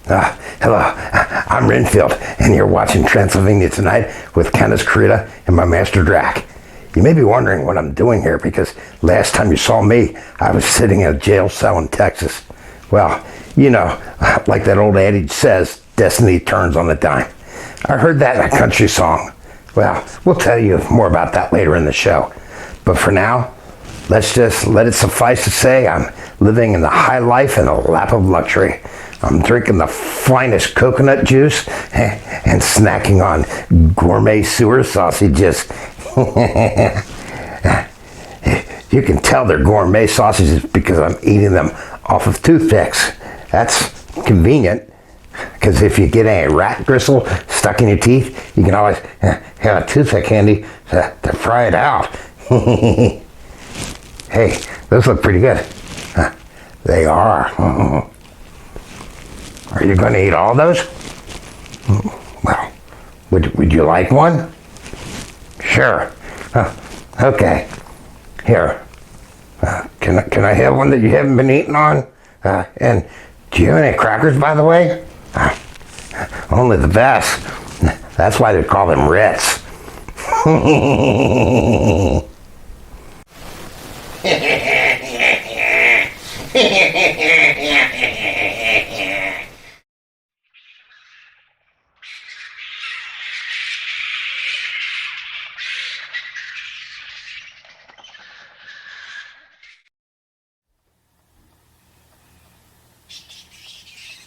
Hello, I'm Renfield, and you're watching Transylvania Tonight with Candace Carita and my master Drac. You may be wondering what I'm doing here because last time you saw me, I was sitting in a jail cell in Texas. Well, you know, like that old adage says, destiny turns on a dime. I heard that in a country song. Well, we'll tell you more about that later in the show. But for now, let's just let it suffice to say I'm living in the high life in a lap of luxury. I'm drinking the finest coconut juice and snacking on gourmet sewer sausages. You can tell they're gourmet sausages because I'm eating them off of toothpicks. That's convenient because if you get any rat gristle stuck in your teeth, you can always have a toothpick handy to fry it out. Hey, those look pretty good. They are. Are you going to eat all those? Well, would you like one? Sure. Okay. Here. Can I have one that you haven't been eating on? And do you have any crackers, by the way? Only the best. That's why they call them Ritz.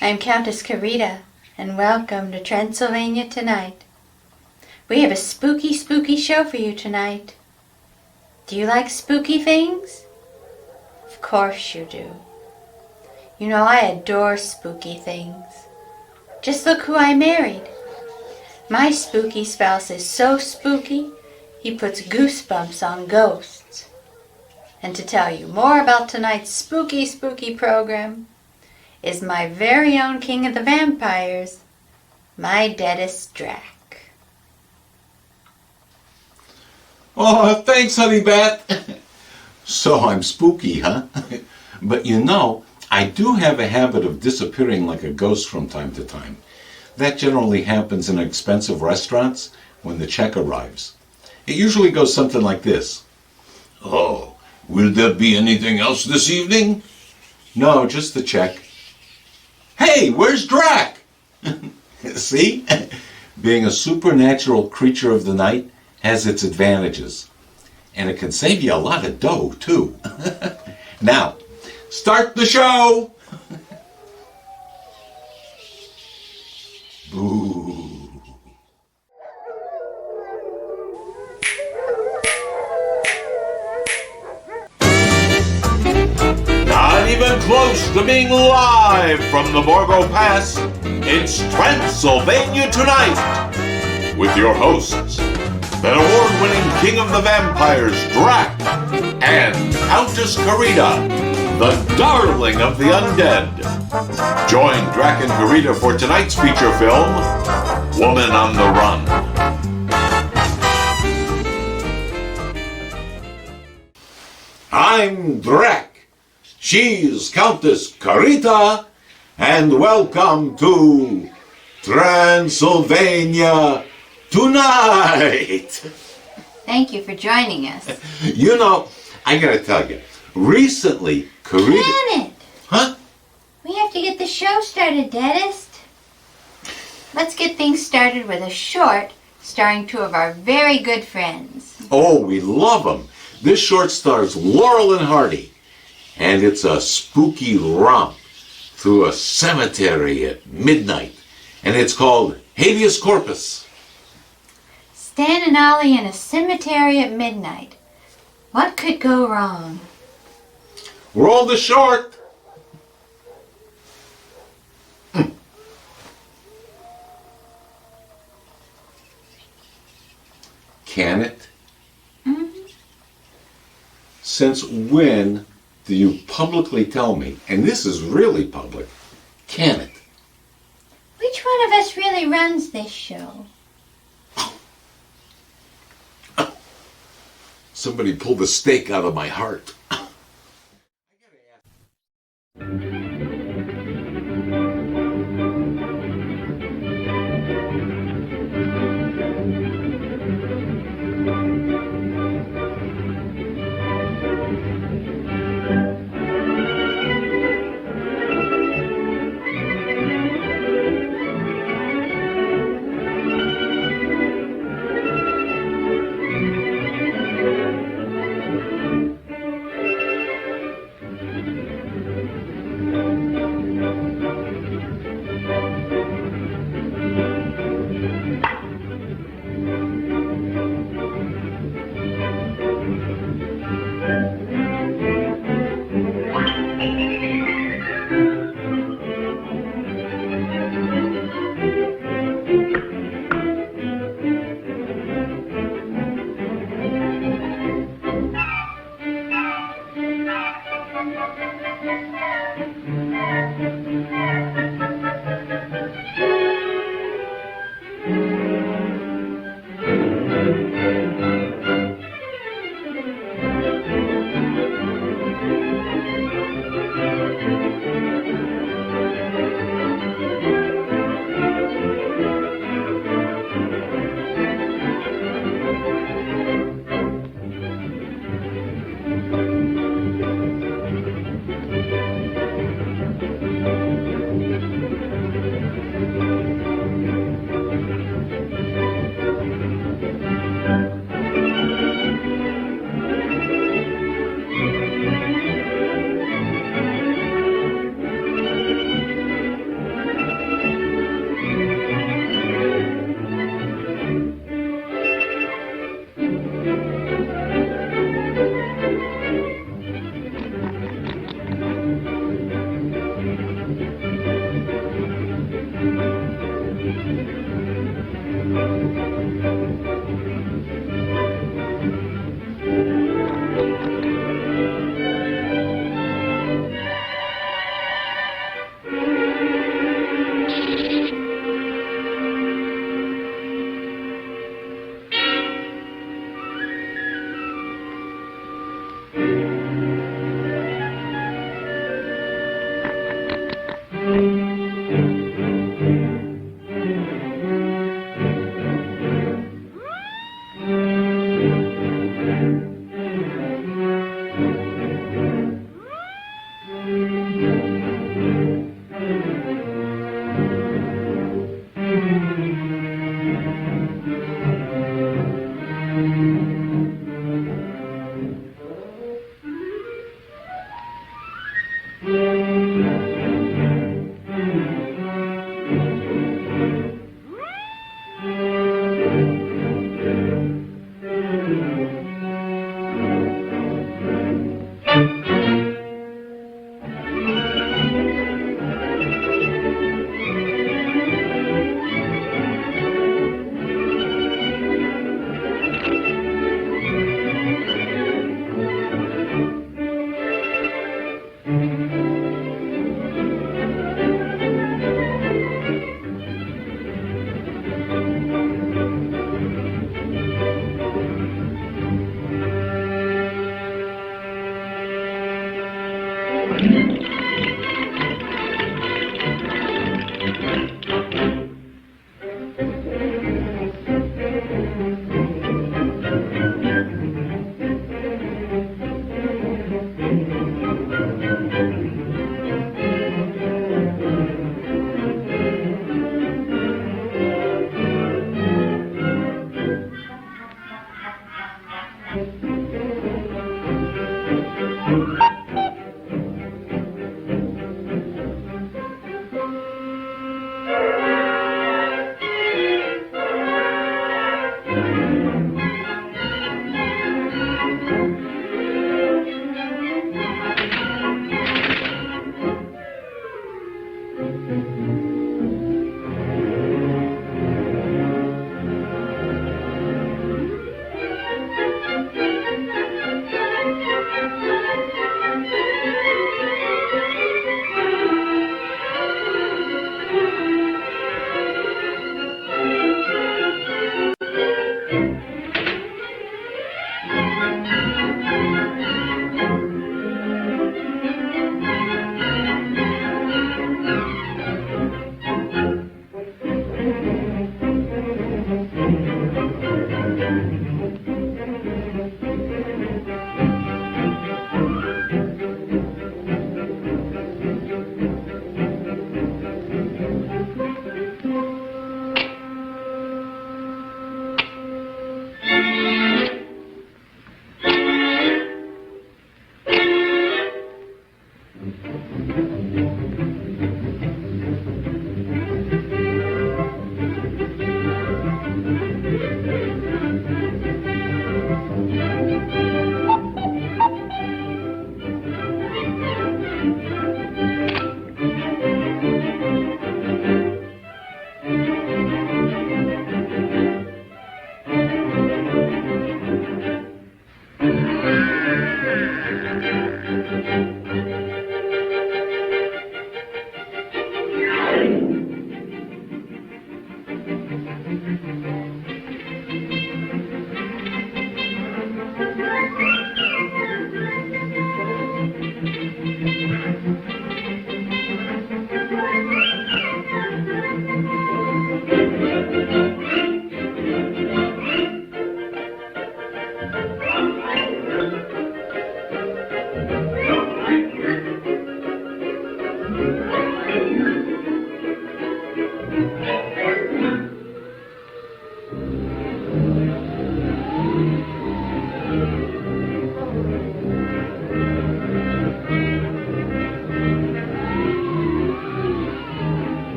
I'm Countess Carita, and welcome to Transylvania Tonight. We have a spooky show for you tonight. Do you like spooky things? Of course you do. You know I adore spooky things. Just look who I married. My spooky spouse is so spooky, he puts goosebumps on ghosts. And to tell you more about tonight's spooky program is my very own king of the vampires, my deadest Drac. Oh, thanks, honey bat. So I'm spooky, huh? But you know, I do have a habit of disappearing like a ghost from time to time. That generally happens in expensive restaurants when the check arrives. It usually goes something like this. Oh, will there be anything else this evening? No, just the check. Hey, where's Drac? See? Being a supernatural creature of the night has its advantages. And it can save you a lot of dough, too. Now, start the show! Boo. Not even close to being live from the Borgo Pass. It's Transylvania Tonight with your hosts, the award-winning King of the Vampires, Drac, and Countess Carita, the darling of the undead. Join Drac and Carita for tonight's feature film, Woman on the Run. I'm Drac. She's Countess Carita, and welcome to Transylvania Tonight. Thank you for joining us. You know, I gotta tell you, recently, Carita... Janet! Huh? We have to get the show started, Deadest. Let's get things started with a short starring two of our very good friends. Oh, we love them. This short stars Laurel and Hardy, and it's a spooky romp through a cemetery at midnight, and it's called Habeas Corpus. Stan and Ollie in a cemetery at midnight. What could go wrong? Roll the short. Can it? Mm-hmm. Since when do you publicly tell me, and this is really public, can it? Which one of us really runs this show? Somebody pulled the stake out of my heart.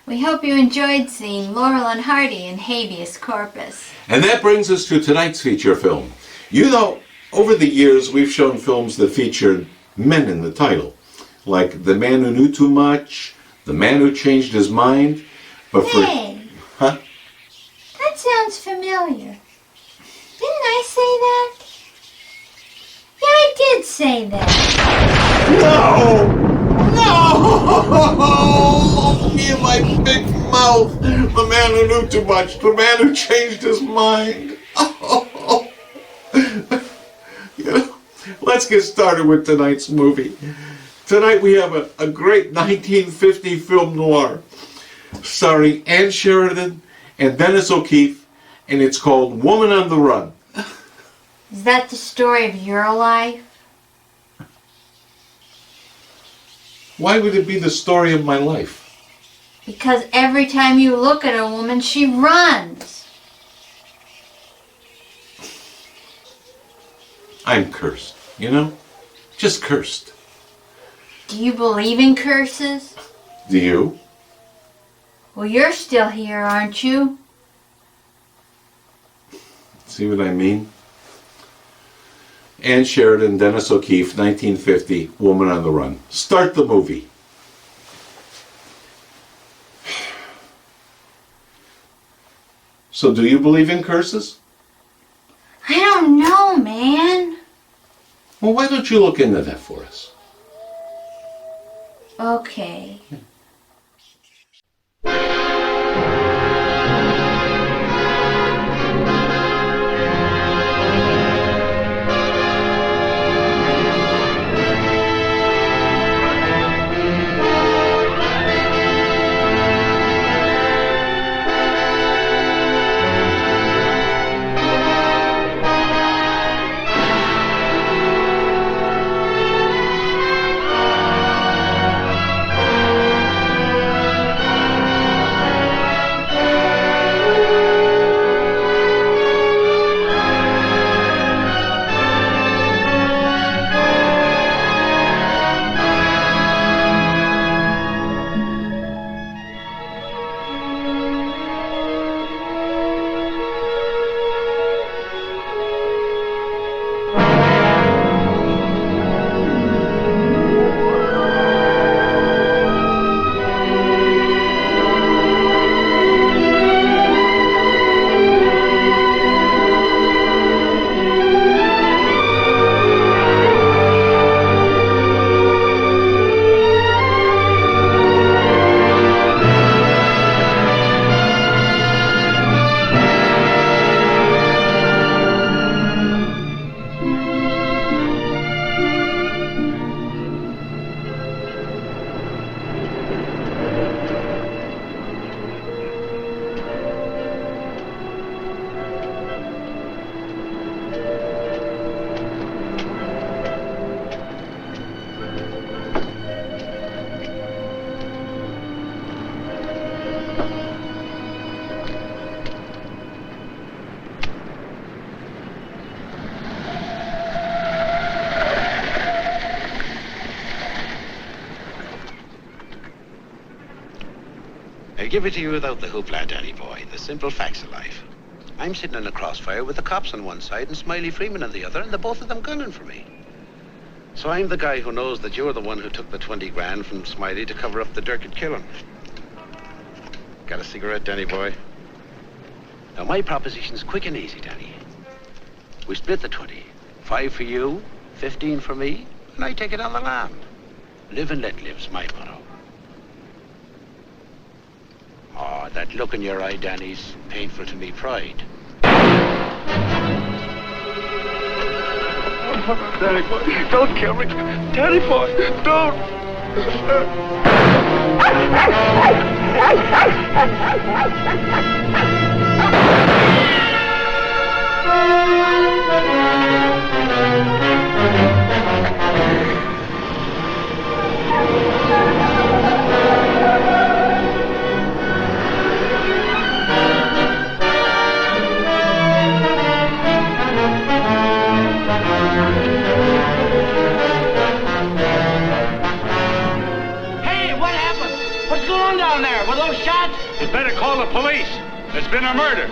We hope you enjoyed seeing Laurel and Hardy in Habeas Corpus. And that brings us to tonight's feature film. You know, over the years we've shown films that featured men in the title, like The Man Who Knew Too Much, The Man Who Changed His Mind. But Hey! Huh? That sounds familiar. Didn't I say that? Yeah, I did say that. No! No! Me and my big mouth. The Man Who Knew Too Much. The Man Who Changed His Mind. Oh. You know, let's get started with tonight's movie. Tonight we have a great 1950 film noir starring Ann Sheridan and Dennis O'Keefe, and it's called Woman on the Run. Is that the story of your life? Why would it be the story of my life? Because every time you look at a woman, she runs. I'm cursed, you know? Just cursed. Do you believe in curses? Do you? Well, you're still here, aren't you? See what I mean? Ann Sheridan, Dennis O'Keefe, 1950, Woman on the Run. Start the movie. So do you believe in curses? I don't know, man. Well, why don't you look into that for us? Okay. I'll give it to you without the hoopla, Danny boy. The simple facts of life. I'm sitting in a crossfire with the cops on one side and Smiley Freeman on the other, and the both of them gunning for me. So I'm the guy who knows that you're the one who took the 20 grand from Smiley to cover up the Durkett killing. Got a cigarette, Danny boy? Now, my proposition's quick and easy, Danny. We split the 20. 5 for you, 15 for me, and I take it on the land. Live and let live's my motto. Oh, that look in your eye, Danny's painful to me pride. Danny boy, don't kill me. Danny boy, don't. You better call the police. There's been a murder.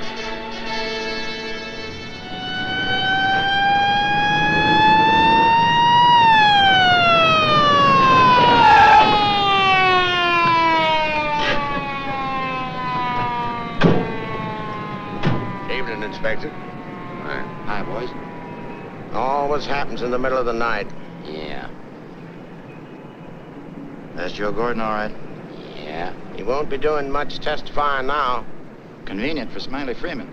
Evening, Inspector. Hi, boys. Always happens in the middle of the night. Yeah. That's Joe Gordon, all right? Yeah. He won't be doing much testifying now. Convenient for Smiley Freeman.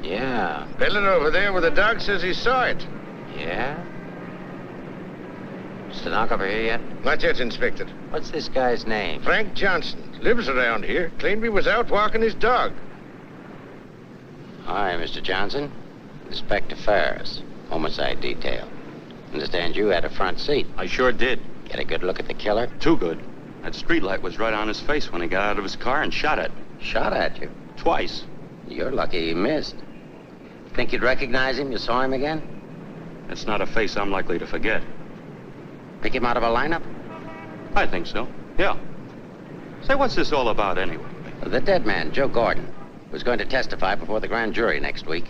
Yeah. Peddling over there where the dog says he saw it. Yeah? Is the knock over here yet? Not yet, Inspector. What's this guy's name? Frank Johnson. Lives around here. Claimed he was out walking his dog. Hi, Mr. Johnson. Inspector Ferris, homicide detail. Understand you had a front seat. I sure did. Get a good look at the killer? Too good. That streetlight was right on his face when he got out of his car and shot at me. Shot at you. Twice. You're lucky he missed. Think you'd recognize him? You saw him again? That's not a face I'm likely to forget. Pick him out of a lineup? I think so. Yeah. Say, what's this all about anyway? The dead man, Joe Gordon, was going to testify before the grand jury next week.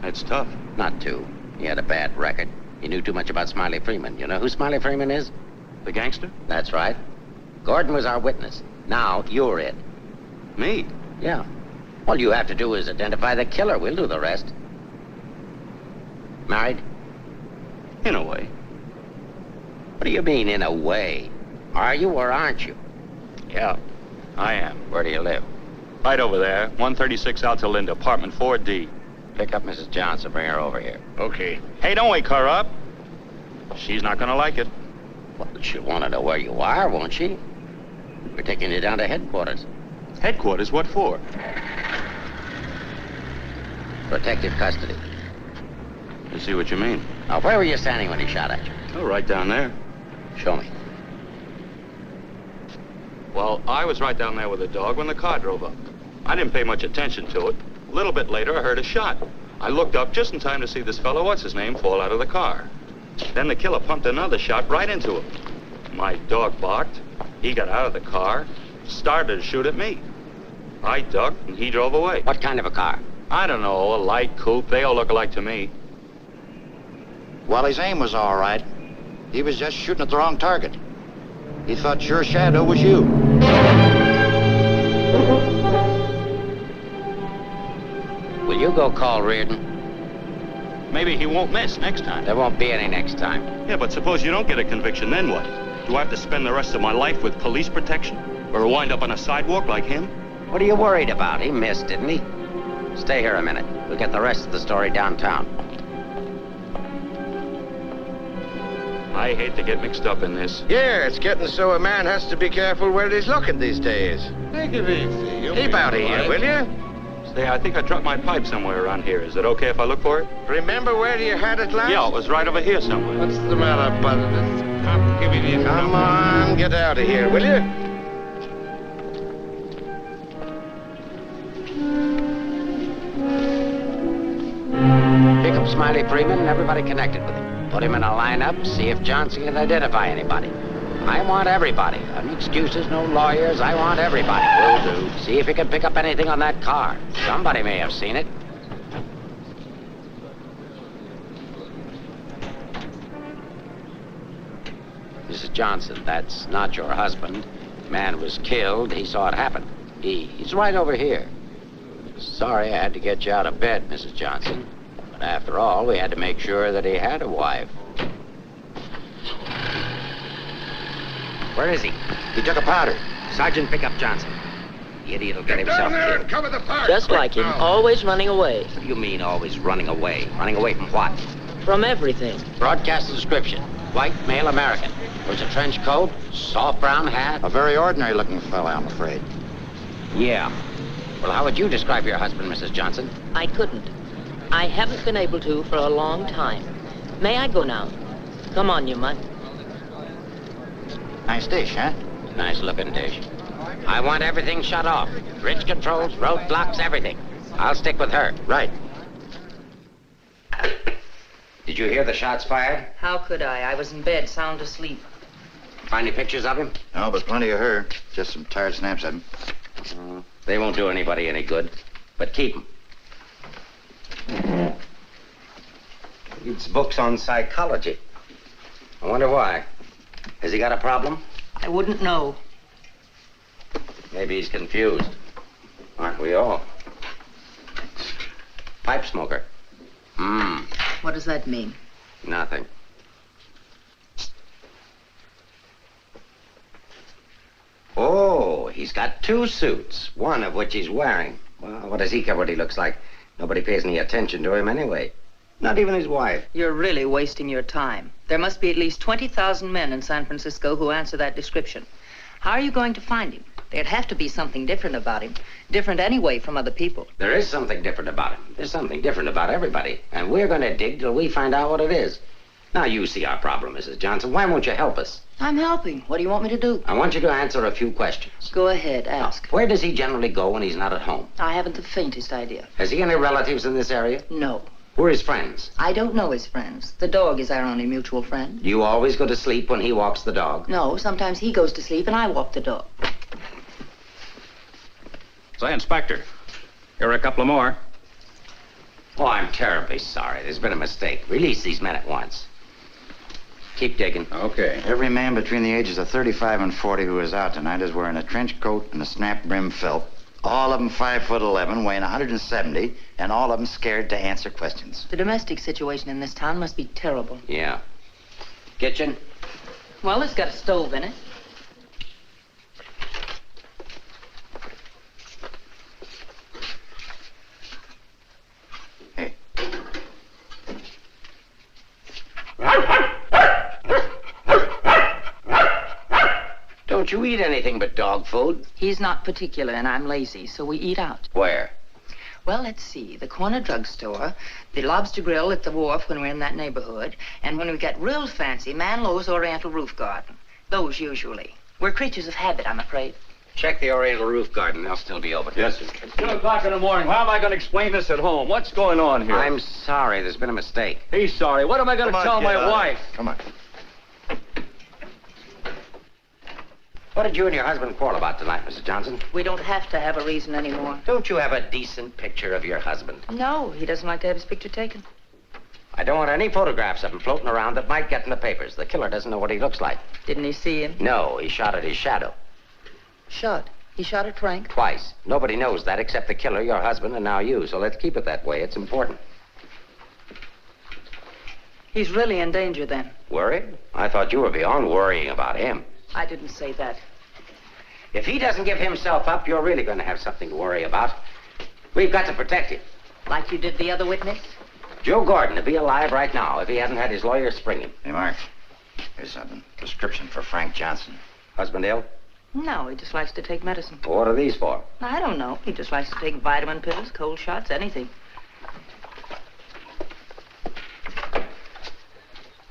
That's tough. Not too. He had a bad record. He knew too much about Smiley Freeman. You know who Smiley Freeman is? The gangster? That's right. Gordon was our witness. Now you're it. Me? Yeah. All you have to do is identify the killer. We'll do the rest. Married? In a way. What do you mean, in a way? Are you or aren't you? Yeah, I am. Where do you live? Right over there, 136 Alta Linda, apartment 4D. Pick up Mrs. Johnson. Bring her over here. Okay. Hey, don't wake her up. She's not gonna like it. Well, she'll want to know where you are, won't she? We're taking you down to headquarters. Headquarters? What for? Protective custody. I see what you mean. Now, where were you standing when he shot at you? Oh, right down there. Show me. Well, I was right down there with the dog when the car drove up. I didn't pay much attention to it. A little bit later, I heard a shot. I looked up just in time to see this fellow, what's-his-name, fall out of the car. Then the killer pumped another shot right into him. My dog barked. He got out of the car, started to shoot at me. I ducked, and he drove away. What kind of a car? I don't know, a light coupe. They all look alike to me. Well, his aim was all right. He was just shooting at the wrong target. He thought your shadow was you. Will you go call Reardon? Maybe he won't miss next time. There won't be any next time. Yeah, but suppose you don't get a conviction, then what? Do I have to spend the rest of my life with police protection? Or wind up on a sidewalk like him? What are you worried about? He missed, didn't he? Stay here a minute. We'll get the rest of the story downtown. I hate to get mixed up in this. Yeah, it's getting so a man has to be careful where he's looking these days. Take it easy. Keep out of here, will you? Say, I think I dropped my pipe somewhere around here. Is it okay if I look for it? Remember where you had it last? Yeah, it was right over here somewhere. What's the matter, bud? I'm giving you Come on, get out of here, will you? Pick up Smiley Freeman and everybody connected with him. Put him in a lineup, see if Johnson can identify anybody. I want everybody. No excuses, no lawyers. I want everybody. Will do. See if you can pick up anything on that car. Somebody may have seen it. Mrs. Johnson, that's not your husband. Man was killed. He saw it happen. He's right over here. Sorry I had to get you out of bed, Mrs. Johnson. But after all, we had to make sure that he had a wife. Where is he? He took a powder. Sergeant, pick up Johnson. The idiot will get down himself there killed. and cover the park. Just like him, always running away. What do you mean always running away? Running away from what? From everything. Broadcast description. White, male American. Wears a trench coat, soft brown hat. A very ordinary looking fella, I'm afraid. Yeah. Well, how would you describe your husband, Mrs. Johnson? I couldn't. I haven't been able to for a long time. May I go now? Come on, you mutt. Nice dish, huh? Nice looking dish. I want everything shut off. Bridge controls, roadblocks, everything. I'll stick with her. Right. Did you hear the shots fired? How could I? I was in bed, sound asleep. Find any pictures of him? No, but plenty of her. Just some tired snaps of him. They won't do anybody any good. But keep them. Reads books on psychology. I wonder why. Has he got a problem? I wouldn't know. Maybe he's confused. Aren't we all? Pipe smoker. What does that mean? Nothing. Oh, he's got two suits, one of which he's wearing. Well, what does he care what he looks like? Nobody pays any attention to him anyway. Not even his wife. You're really wasting your time. There must be at least 20,000 men in San Francisco who answer that description. How are you going to find him? There'd have to be something different about him. Different anyway from other people. There is something different about him. There's something different about everybody. And we're going to dig till we find out what it is. Now, you see our problem, Mrs. Johnson. Why won't you help us? I'm helping. What do you want me to do? I want you to answer a few questions. Go ahead, ask. Where does he generally go when he's not at home? I haven't the faintest idea. Has he any relatives in this area? No. Who are his friends? I don't know his friends. The dog is our only mutual friend. Do you always go to sleep when he walks the dog? No, sometimes he goes to sleep and I walk the dog. Say, Inspector, here are a couple of more. Oh, I'm terribly sorry. There's been a mistake. Release these men at once. Keep digging. Okay. Every man between the ages of 35 and 40 who is out tonight is wearing a trench coat and a snap-brim felt. All of them 5'11", weighing 170, and all of them scared to answer questions. The domestic situation in this town must be terrible. Yeah. Kitchen? Well, it's got a stove in it. Hey. Don't you eat anything but dog food? He's not particular, and I'm lazy, so we eat out. Where? Well, let's see. The corner drugstore, the lobster grill at the wharf when we're in that neighborhood, and when we get real fancy, Manlow's Oriental Roof Garden. Those usually. We're creatures of habit, I'm afraid. Check the Oriental Roof Garden. They'll still be open. Yes, sir. It's 2 o'clock in the morning. How am I going to explain this at home? What's going on here? I'm sorry. There's been a mistake. He's sorry. What am I going to tell my wife? Come on. What did you and your husband quarrel about tonight, Mrs. Johnson? We don't have to have a reason anymore. Don't you have a decent picture of your husband? No, he doesn't like to have his picture taken. I don't want any photographs of him floating around that might get in the papers. The killer doesn't know what he looks like. Didn't he see him? No, he shot at his shadow. Shot. He shot at Frank? Twice. Nobody knows that except the killer, your husband, and now you. So let's keep it that way. It's important. He's really in danger then. Worried? I thought you were beyond worrying about him. I didn't say that. If he doesn't give himself up, you're really going to have something to worry about. We've got to protect him. Like you did the other witness? Joe Gordon would be alive right now if he hadn't had his lawyer spring him. Hey, Mark. Here's something. Prescription for Frank Johnson. Husband ill? No, he just likes to take medicine. What are these for? I don't know. He just likes to take vitamin pills, cold shots, anything.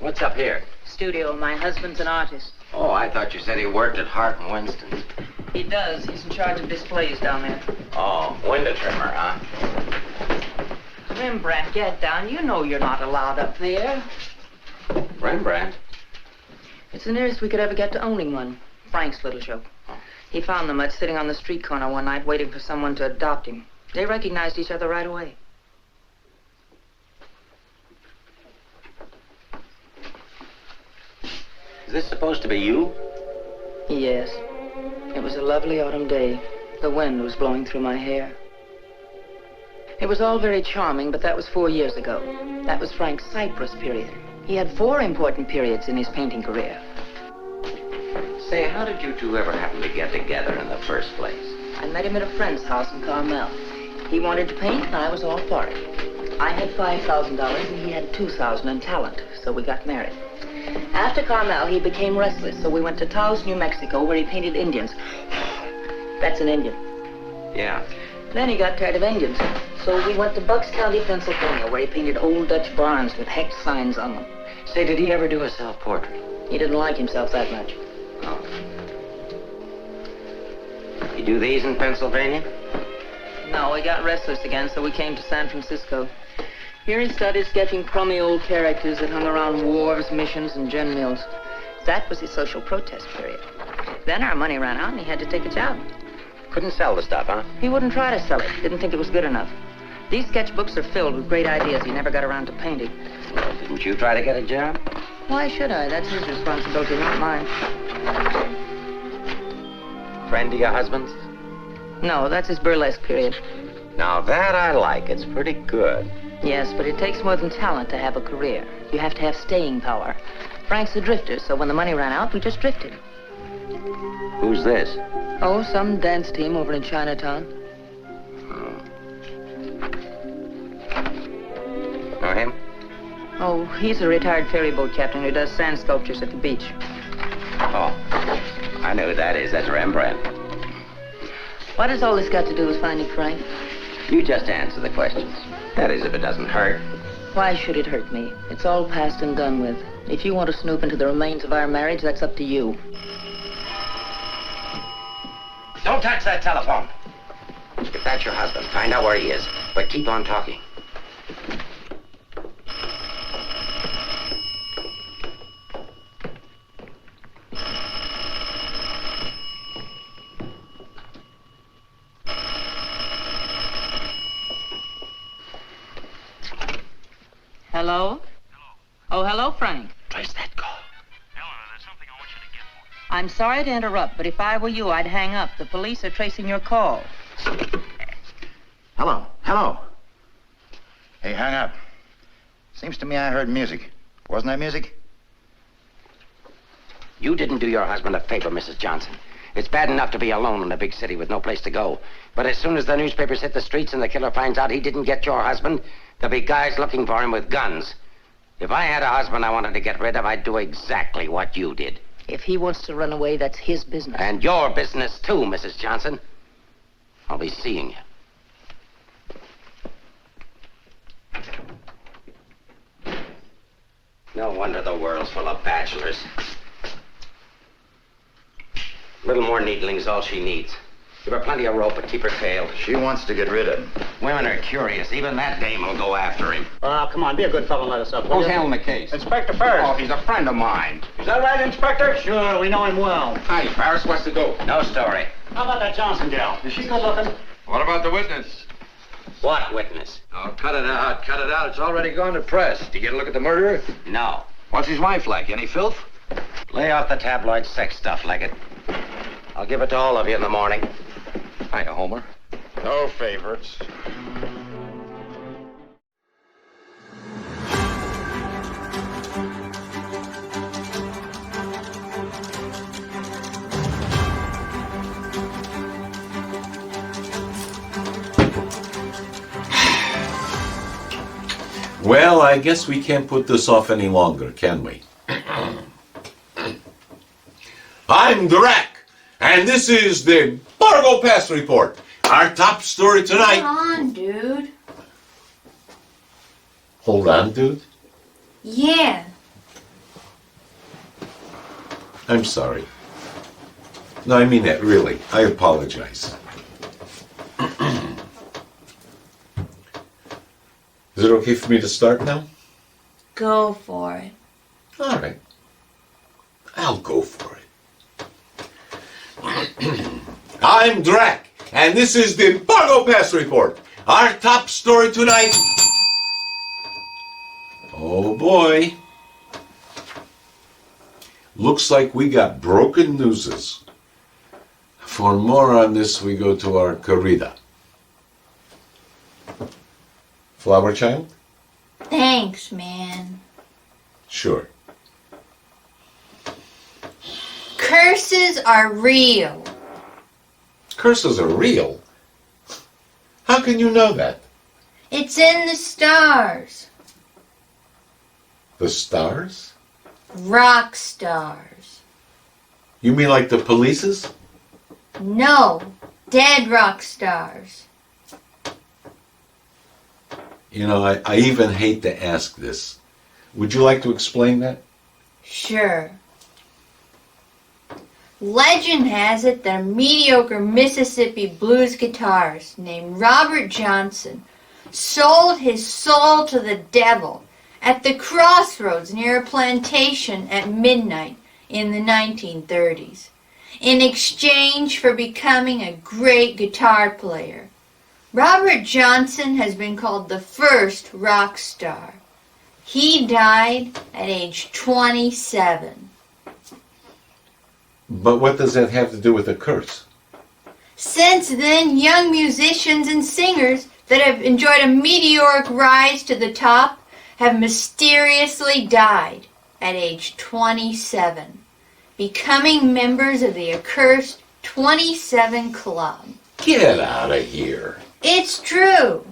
What's up here? Studio. My husband's an artist. Oh, I thought you said he worked at Hart and Winston's. He does. He's in charge of displays down there. Oh, window trimmer, huh? Rembrandt, get down. You know you're not allowed up there. Rembrandt? It's the nearest we could ever get to owning one. Frank's little show. He found the mutt sitting on the street corner one night waiting for someone to adopt him. They recognized each other right away. Is this supposed to be you? Yes. It was a lovely autumn day. The wind was blowing through my hair. It was all very charming, but that was 4 years ago. That was Frank's Cyprus period. He had 4 important periods in his painting career. Say, how did you two ever happen to get together in the first place? I met him at a friend's house in Carmel. He wanted to paint, and I was all for it. I had $5,000, and he had $2,000 in talent, so we got married. After Carmel, he became restless, so we went to Taos, New Mexico, where he painted Indians. That's an Indian. Yeah. Then he got tired of Indians, so we went to Bucks County, Pennsylvania, where he painted old Dutch barns with hex signs on them. Say, did he ever do a self-portrait? He didn't like himself that much. Oh. You do these in Pennsylvania? No, he got restless again, so we came to San Francisco. Here he started sketching crummy old characters that hung around wharves, missions, and gin mills. That was his social protest period. Then our money ran out and he had to take a job. Couldn't sell the stuff, huh? He wouldn't try to sell it. Didn't think it was good enough. These sketchbooks are filled with great ideas he never got around to painting. Well, didn't you try to get a job? Why should I? That's his responsibility, not mine. Friend of your husband's? No, that's his burlesque period. Now that I like. It's pretty good. Yes, but it takes more than talent to have a career. You have to have staying power. Frank's a drifter, so when the money ran out, we just drifted. Who's this? Oh, some dance team over in Chinatown. Know him? Oh, he's a retired ferry boat captain who does sand sculptures at the beach. Oh, I know who that is. That's Rembrandt. What has all this got to do with finding Frank? You just answer the questions. That is, if it doesn't hurt. Why should it hurt me? It's all past and done with. If you want to snoop into the remains of our marriage, that's up to you. Don't touch that telephone. If that's your husband, find out where he is. But keep on talking. Hello? Oh, hello, Frank. Trace that call. I'm sorry to interrupt, but if I were you, I'd hang up. The police are tracing your call. Hello. Hello. Hey, hang up. Seems to me I heard music. Wasn't that music? You didn't do your husband a favor, Mrs. Johnson. It's bad enough to be alone in a big city with no place to go. But as soon as the newspapers hit the streets and the killer finds out he didn't get your husband, there'll be guys looking for him with guns. If I had a husband I wanted to get rid of, I'd do exactly what you did. If he wants to run away, that's his business. And your business, too, Mrs. Johnson. I'll be seeing you. No wonder the world's full of bachelors. A little more needling's all she needs. Give her plenty of rope, but keep her tailed. She wants to get rid of him. Women are curious. Even that dame will go after him. Come on, be a good fellow and let us up. Who's handling the case? Inspector Ferris. Oh, he's a friend of mine. Is that right, Inspector? Sure, we know him well. Hi, Ferris. What's the dope? No story. How about that Johnson gal? Is she good looking? What about the witness? What witness? Oh, cut it out, cut it out. It's already gone to press. Did you get a look at the murderer? No. What's his wife like? Any filth? Lay off the tabloid sex stuff, Leggett. I'll give it to all of you in the morning. Hiya, Homer. No favorites. Well, I guess we can't put this off any longer, can we? I'm Drac, and this is the Bargo Pass Report. Our top story tonight. Hold on, dude. Hold on, dude. Yeah. I'm sorry. No, I mean that, really. I apologize. Is it okay for me to start now? Go for it. All right. I'll go for it. I'm Drac, and this is the Bargo Pass Report. Our top story tonight. Oh boy. Looks like we got broken newses. For more on this, we go to our corrida. Flower child? Thanks, man. Sure. Curses are real. Curses are real? How can you know that? It's in the stars. The stars? Rock stars. You mean like the police's? No, dead rock stars. You know, I even hate to ask this. Would you like to explain that? Sure. Legend has it that a mediocre Mississippi blues guitarist named Robert Johnson sold his soul to the devil at the crossroads near a plantation at midnight in the 1930s in exchange for becoming a great guitar player. Robert Johnson has been called the first rock star. He died at age 27. But what does that have to do with a curse? Since then, young musicians and singers that have enjoyed a meteoric rise to the top have mysteriously died at age 27, becoming members of the accursed 27 Club. Get out of here. It's true.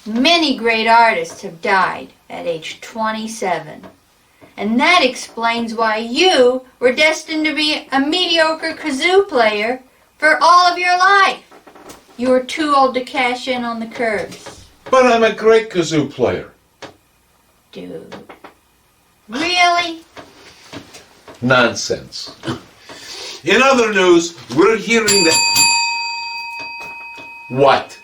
Many great artists have died at age 27. And that explains why you were destined to be a mediocre kazoo player for all of your life. You were too old to cash in on the curse. But I'm a great kazoo player. Dude. Really? Nonsense. In other news, we're hearing that... What?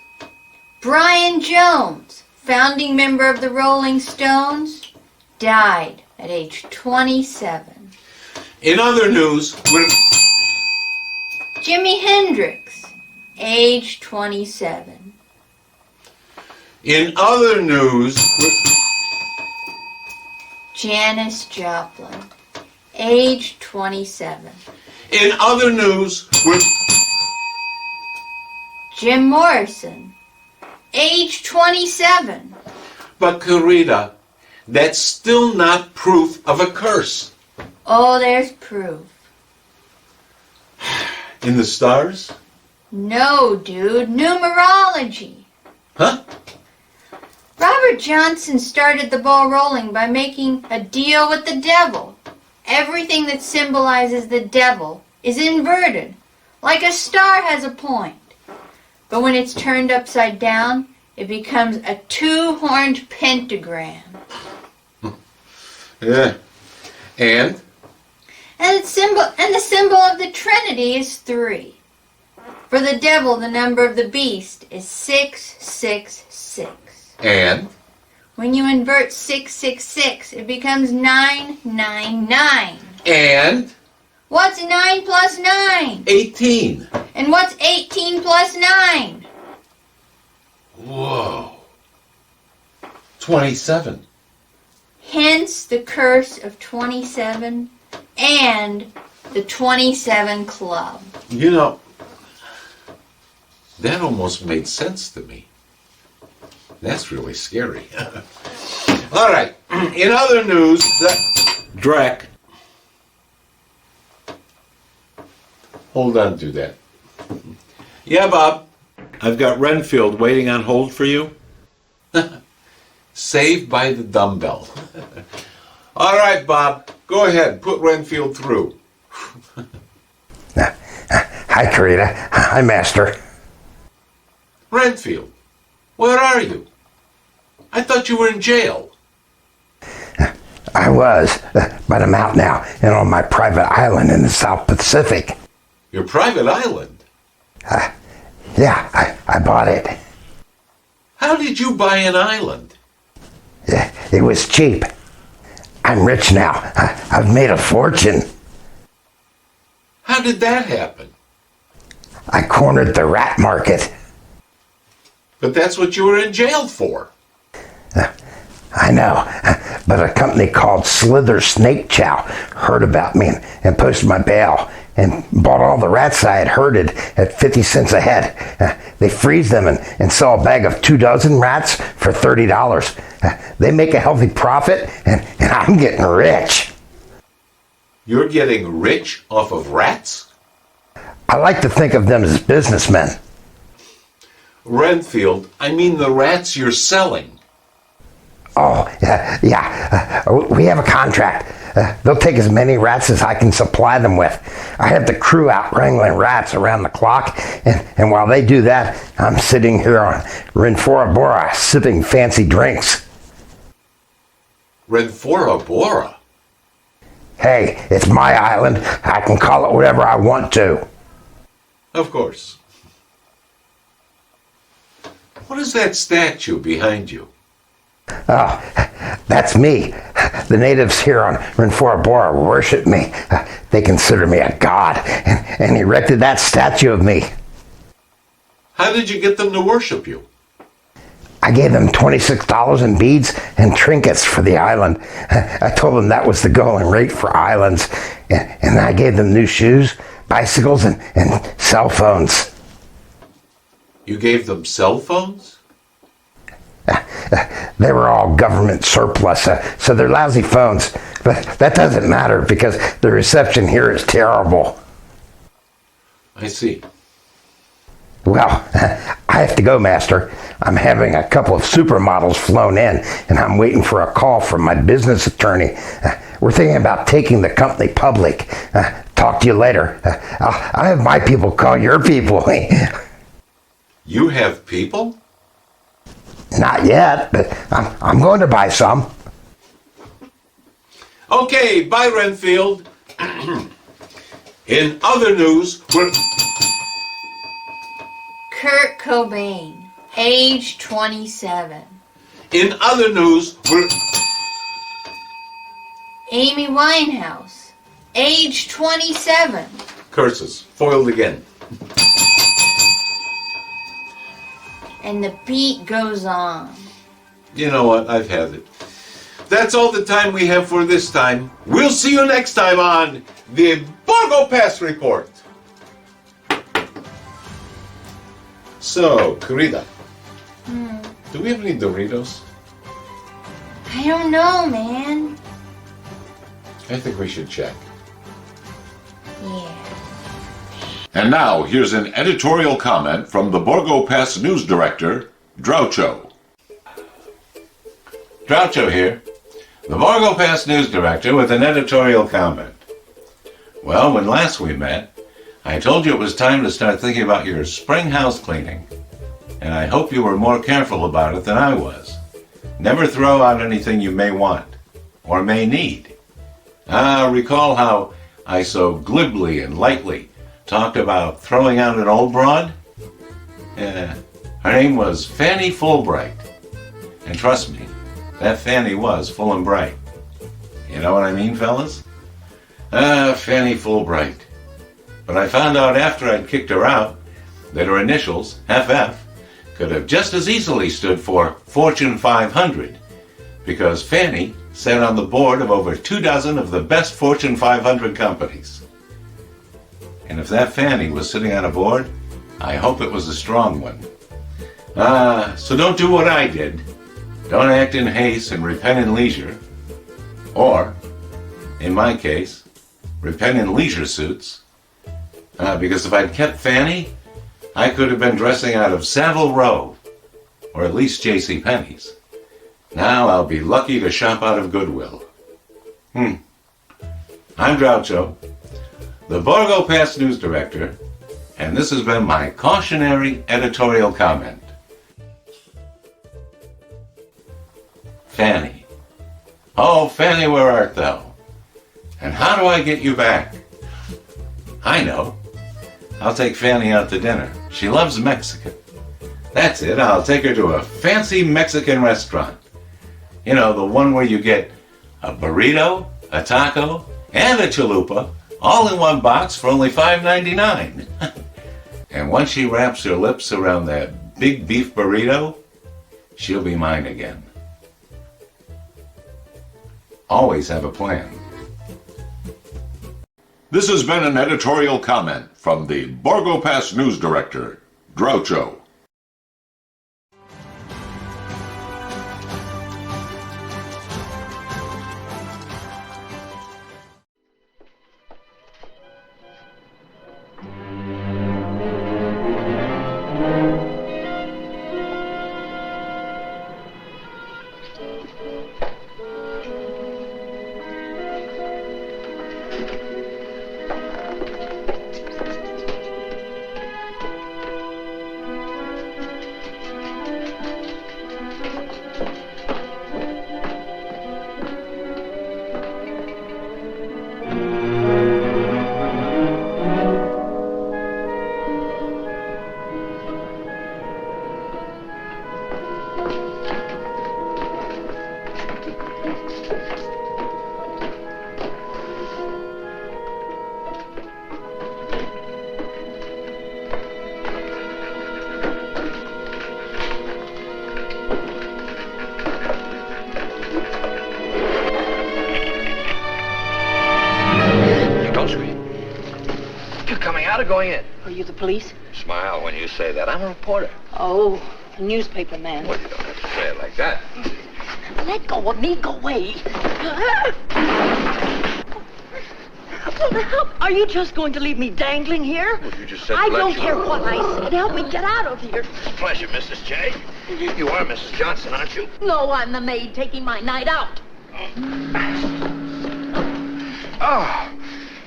Brian Jones, founding member of the Rolling Stones, died at age 27. In other news, we're... Jimi Hendrix, age 27. In other news, we're... Janis Joplin, age 27. In other news, Jim Morrison, age 27. But Carita, that's still not proof of a curse. Oh, there's proof. In the stars? No, dude, numerology. Huh? Robert Johnson started the ball rolling by making a deal with the devil. Everything that symbolizes the devil is inverted, like a star has a point. But when it's turned upside down, it becomes a two-horned pentagram. Yeah. And? And the symbol of the Trinity is 3. For the devil, the number of the beast is 666. And? When you invert 666, it becomes 999. And? What's 9 plus 9? 18. And what's 18 plus 9? Whoa. 27. Hence the curse of 27 and the 27 Club. You know, that almost made sense to me. That's really scary. All right. In other news, Drac. Hold on to that. Yeah, Bob. I've got Renfield waiting on hold for you. Saved by the dumbbell. All right, Bob. Go ahead. Put Renfield through. Hi, Carita. Hi, Master. Renfield, where are you? I thought you were in jail. I was, but I'm out now and on my private island in the South Pacific. Your private island? Yeah, I bought it. How did you buy an island? It was cheap. I'm rich now. I've made a fortune. How did that happen? I cornered the rat market. But that's what you were in jail for. I know, but a company called Slither Snake Chow heard about me and posted my bail and bought all the rats I had herded at 50 cents a head. They freeze them and sell a bag of 2 dozen rats for $30. They make a healthy profit, and I'm getting rich. You're getting rich off of rats? I like to think of them as businessmen. Renfield, I mean the rats you're selling. Oh, yeah. We have a contract. They'll take as many rats as I can supply them with. I have the crew out wrangling rats around the clock, and while they do that, I'm sitting here on Renfora Bora sipping fancy drinks. Renfora Bora? Hey, it's my island. I can call it whatever I want to. Of course. What is that statue behind you? Oh, that's me. The natives here on Renfora Bora worship me. They consider me a god and erected that statue of me. How did you get them to worship you? I gave them $26 in beads and trinkets for the island. I told them that was the going rate for islands. And I gave them new shoes, bicycles, and cell phones. You gave them cell phones? They were all government surplus, so they're lousy phones. But that doesn't matter because the reception here is terrible. I see. Well, I have to go, Master. I'm having a couple of supermodels flown in, and I'm waiting for a call from my business attorney. We're thinking about taking the company public. Talk to you later. I'll have my people call your people. You have people? Not yet, but I'm going to buy some. Okay, bye, Renfield. In other news, Kurt Cobain, age 27. In other news, Amy Winehouse, age 27. Curses, foiled again. And the beat goes on. You know what? I've had it. that's all the time we have for this time. We'll see you next time on the Borgo Pass Report. So, Carita, do we have any Doritos? I don't know, man. I think we should check. Yeah. And now, here's an editorial comment from the Borgo Pass news director, Groucho. Groucho here, the Borgo Pass news director with an editorial comment. Well, when last we met, I told you it was time to start thinking about your spring house cleaning. And I hope you were more careful about it than I was. Never throw out anything you may want, or may need. Recall how I so glibly and lightly talked about throwing out an old broad? Her name was Fanny Fulbright. And trust me, that Fanny was full and bright. You know what I mean, fellas? Fanny Fulbright. But I found out after I'd kicked her out that her initials, FF, could have just as easily stood for Fortune 500, because Fanny sat on the board of over 24 of the best Fortune 500 companies. And if that Fanny was sitting on a board, I hope it was a strong one. So don't do what I did. Don't act in haste and repent in leisure. Or, in my case, repent in leisure suits. Because if I'd kept Fanny, I could have been dressing out of Savile Row, or at least J.C. Penney's. Now I'll be lucky to shop out of Goodwill. I'm Groucho, the Borgo Pass news director, and this has been my cautionary editorial comment. Fanny. Oh, Fanny, where art thou? And how do I get you back? I know. I'll take Fanny out to dinner. She loves Mexican. That's it. I'll take her to a fancy Mexican restaurant. You know, the one where you get a burrito, a taco, and a chalupa, all in one box for only $5.99. And once she wraps her lips around that big beef burrito, she'll be mine again. Always have a plan. This has been an editorial comment from the Borgo Pass news director, Groucho. Going in. Are you the police? Smile when you say that. I'm a reporter. Oh, a newspaper man. Well, you don't have to say it like that. Let go of me. Go away. What the hell? Are you just going to leave me dangling here? Well, you just said I don't care what I said. Help me get out of here. It's a pleasure, Mrs. J. You are Mrs. Johnson, aren't you? No, I'm the maid taking my night out. Oh,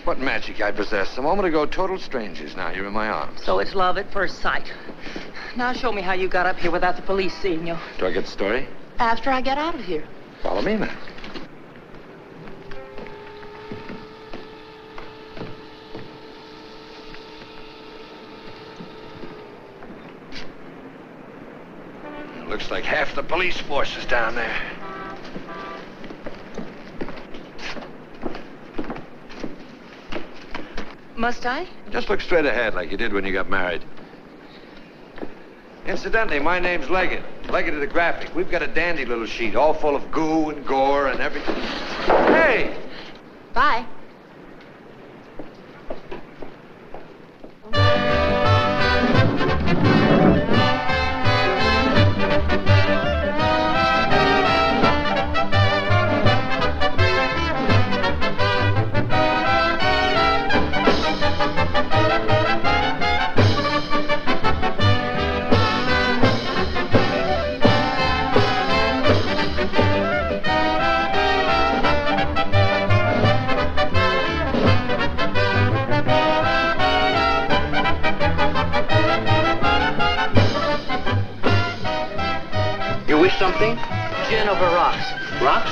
what magic I possess. A moment ago, total strangers. Now you're in my arms. So it's love at first sight. Now show me how you got up here without the police seeing you. Do I get the story? After I get out of here. Follow me, man. Looks like half the police force is down there. Must I? Just look straight ahead like you did when you got married. Incidentally, my name's Leggett. Leggett of the Graphic. We've got a dandy little sheet, all full of goo and gore and everything. Hey! Bye. You wish something? Gin over rocks. Rocks?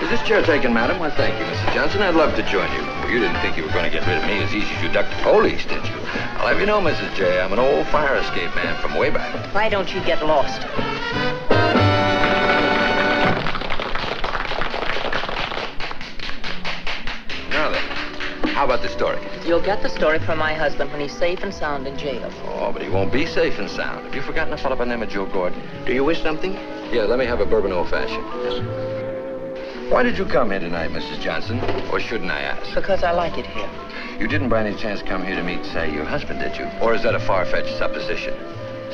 Is this chair taken, madam? Well, thank you, Mrs. Johnson. I'd love to join you. Well, you didn't think you were going to get rid of me as easy as you ducked the police, did you? I'll have you know, Mrs. J, I'm an old fire escape man from way back. Why don't you get lost? Now then, how about the story? You'll get the story from my husband when he's safe and sound in jail. Oh, but he won't be safe and sound. Have you forgotten a fellow by the name of Joe Gordon? Do you wish something? Yeah, let me have a bourbon old-fashioned. Why did you come here tonight, Mrs. Johnson? Or shouldn't I ask? Because I like it here. You didn't by any chance come here to meet, say, your husband, did you? Or is that a far-fetched supposition?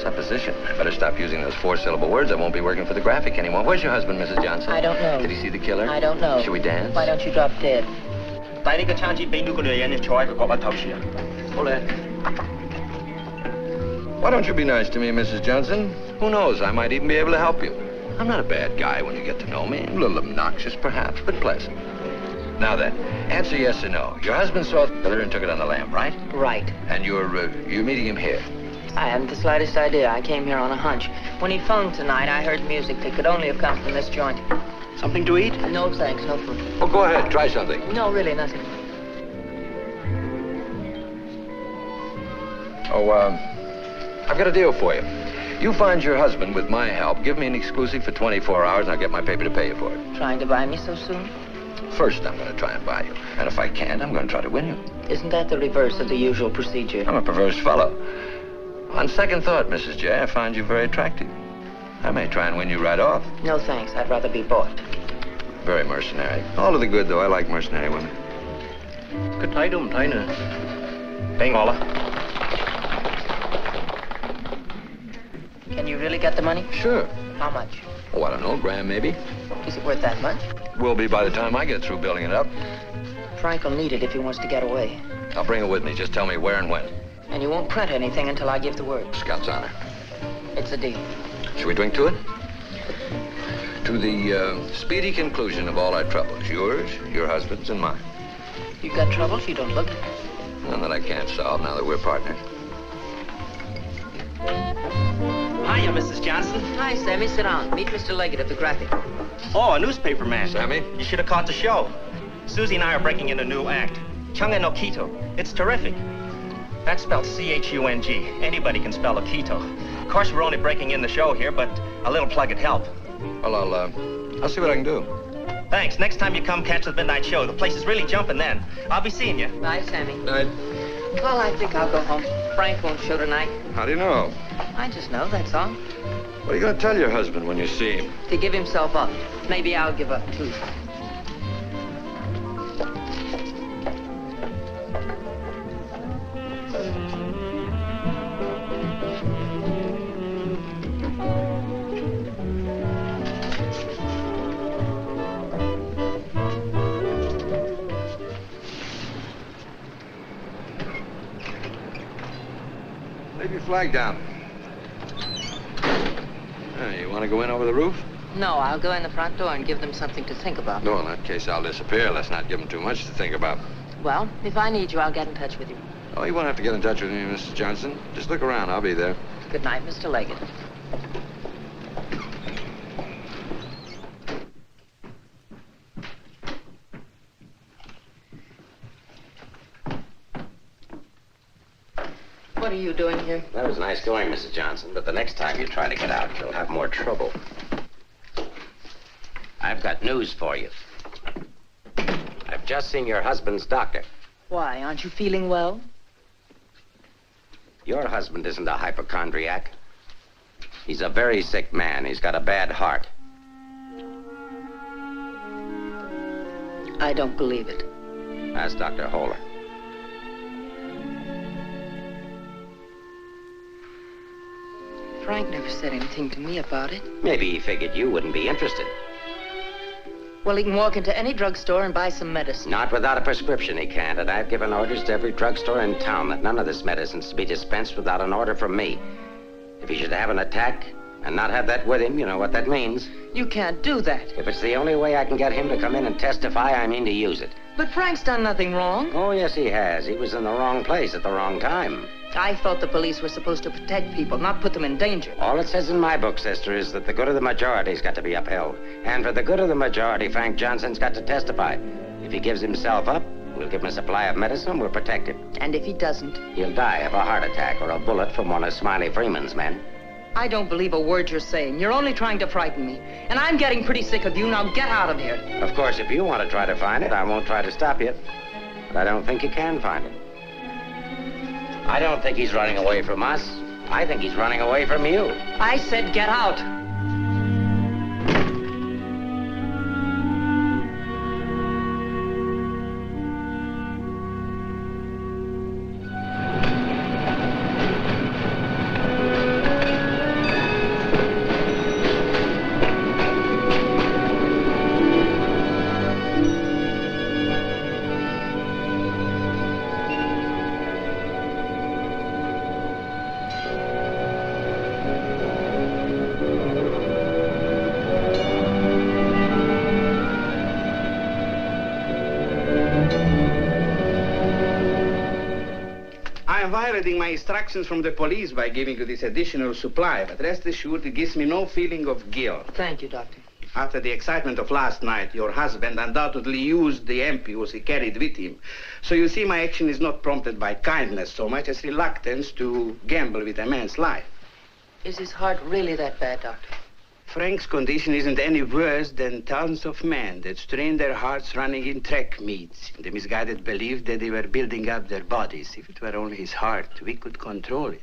Supposition? I better stop using those four-syllable words. I won't be working for the Graphic anymore. Where's your husband, Mrs. Johnson? I don't know. Did he see the killer? I don't know. Should we dance? Why don't you drop dead? 帶呢個餐紙俾呢個女人坐喺佢嗰把頭樹啊！好咧。 Why don't you be nice to me, Mrs. Johnson? Who knows? I might even be able to help you. I'm not a bad guy when you get to know me. A little obnoxious, perhaps, but pleasant. Now then, answer yes or no. Your husband saw the killer and took it on the lam, right? Right. And you're meeting him here? I haven't the slightest idea. I came here on a hunch. When he phoned tonight, I heard music that could only have come from this joint. Something to eat? No, thanks. No food. Well, go ahead. Try something. No, really, nothing. Oh, I've got a deal for you. You find your husband with my help. Give me an exclusive for 24 hours, and I'll get my paper to pay you for it. Trying to buy me so soon? First, I'm going to try and buy you. And if I can't, I'm going to try to win you. Isn't that the reverse of the usual procedure? I'm a perverse fellow. On second thought, Mrs. J, I find you very attractive. I may try and win you right off. No, thanks. I'd rather be bought. Very mercenary. All to the good, though. I like mercenary women. 佢睇都唔睇呢？俾我啦。 Can you really get the money? Sure. How much? Oh, I don't know, grand maybe. Is it worth that much? Will be by the time I get through building it up. Frank will need it if he wants to get away. I'll bring it with me. Just tell me where and when. And you won't print anything until I give the word. Scout's honor. It's a deal. Should we drink to it? To the speedy conclusion of all our troubles. Yours, your husband's, and mine. You got troubles? You don't look it. None that I can't solve now that we're partners. Hiya, Mrs. Johnson. Hi, Sammy. Sit down. Meet Mr. Leggett of the Graphic. Oh, a newspaper man. Sammy? You should have caught the show. Susie and I are breaking in a new act. Chunga no Quito. It's terrific. That's spelled C-H-U-N-G. Anybody can spell Quito. Of course, we're only breaking in the show here, but a little plug would help. Well, I'll see what I can do. Thanks. Next time you come catch the midnight show, the place is really jumping then. I'll be seeing you. Bye, Sammy. Night. Well, I think I'll go home. Frank won't show tonight. How do you know? I just know, that's all. What are you going to tell your husband when you see him? To give himself up. Maybe I'll give up, too. Leave your flag down. You want to go in over the roof? No, I'll go in the front door and give them something to think about. No, in that case, I'll disappear. Let's not give them too much to think about. Well, if I need you, I'll get in touch with you. Oh, you won't have to get in touch with me, Mrs. Johnson. Just look around. I'll be there. Good night, Mr. Leggett. What are you doing here? That was nice going, Mrs. Johnson, but the next time you try to get out, you'll have more trouble. I've got news for you. I've just seen your husband's doctor. Why, aren't you feeling well? Your husband isn't a hypochondriac. He's a very sick man. He's got a bad heart. I don't believe it. Ask Dr. Holler. Frank never said anything to me about it. Maybe he figured you wouldn't be interested. Well, he can walk into any drugstore and buy some medicine. Not without a prescription, he can't. And I've given orders to every drugstore in town that none of this medicine's to be dispensed without an order from me. If he should have an attack and not have that with him, you know what that means. You can't do that. If it's the only way I can get him to come in and testify, I mean to use it. But Frank's done nothing wrong. Oh, yes, he has. He was in the wrong place at the wrong time. I thought the police were supposed to protect people, not put them in danger. All it says in my book, sister, is that the good of the majority's got to be upheld. And for the good of the majority, Frank Johnson's got to testify. If he gives himself up, we'll give him a supply of medicine and we'll protect him. And if he doesn't? He'll die of a heart attack or a bullet from one of Smiley Freeman's men. I don't believe a word you're saying. You're only trying to frighten me. And I'm getting pretty sick of you. Now get out of here. Of course, if you want to try to find it, I won't try to stop you. But I don't think you can find it. I don't think he's running away from us. I think he's running away from you. I said get out. Violating my instructions from the police by giving you this additional supply, but rest assured it gives me no feeling of guilt. Thank you, Doctor. After the excitement of last night, your husband undoubtedly used the ampules he carried with him. So you see, my action is not prompted by kindness so much as reluctance to gamble with a man's life. Is his heart really that bad, Doctor? Frank's condition isn't any worse than thousands of men that strain their hearts running in track meets in the misguided belief that they were building up their bodies. If it were only his heart, we could control it.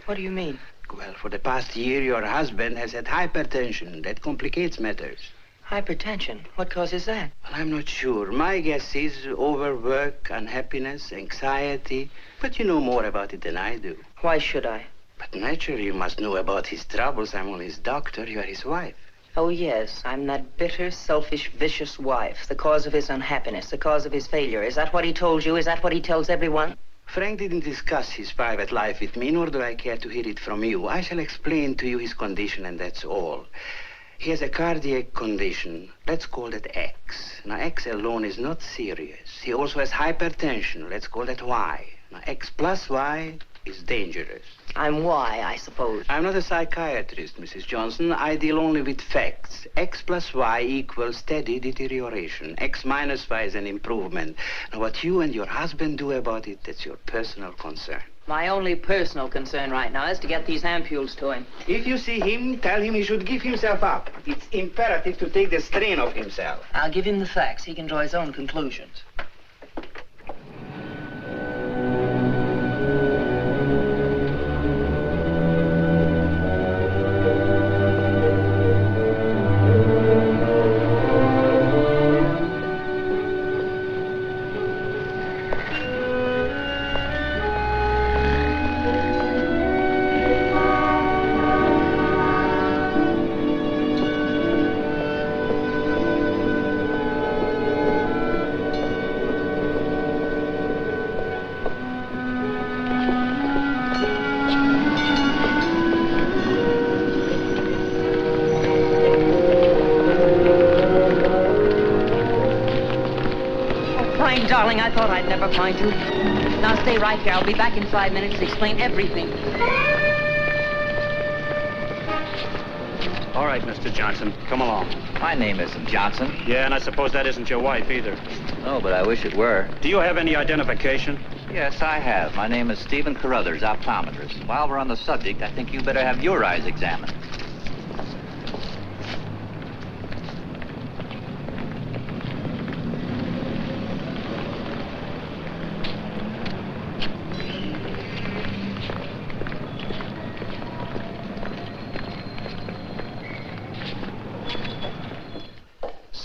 What do you mean? Well, for the past year, your husband has had hypertension. That complicates matters. Hypertension? What causes that? Well, I'm not sure. My guess is overwork, unhappiness, anxiety. But you know more about it than I do. Why should I? But naturally, you must know about his troubles. I'm only his doctor. You are his wife. Oh, yes. I'm that bitter, selfish, vicious wife. The cause of his unhappiness, the cause of his failure. Is that what he told you? Is that what he tells everyone? Frank didn't discuss his private life with me, nor do I care to hear it from you. I shall explain to you his condition, and that's all. He has a cardiac condition. Let's call that X. Now, X alone is not serious. He also has hypertension. Let's call that Y. Now, X plus Y is dangerous. I'm Y, I suppose. I'm not a psychiatrist, Mrs. Johnson. I deal only with facts. X plus Y equals steady deterioration. X minus Y is an improvement. Now, what you and your husband do about it, that's your personal concern. My only personal concern right now is to get these ampules to him. If you see him, tell him he should give himself up. It's imperative to take the strain off himself. I'll give him the facts. He can draw his own conclusions. Darling, I thought I'd never find you. Now stay right here. I'll be back in 5 minutes to explain everything. All right, Mr. Johnson, come along. My name isn't Johnson. Yeah, and I suppose that isn't your wife either. No, but I wish it were. Do you have any identification? Yes, I have. My name is Stephen Carruthers, optometrist. While we're on the subject, I think you better have your eyes examined.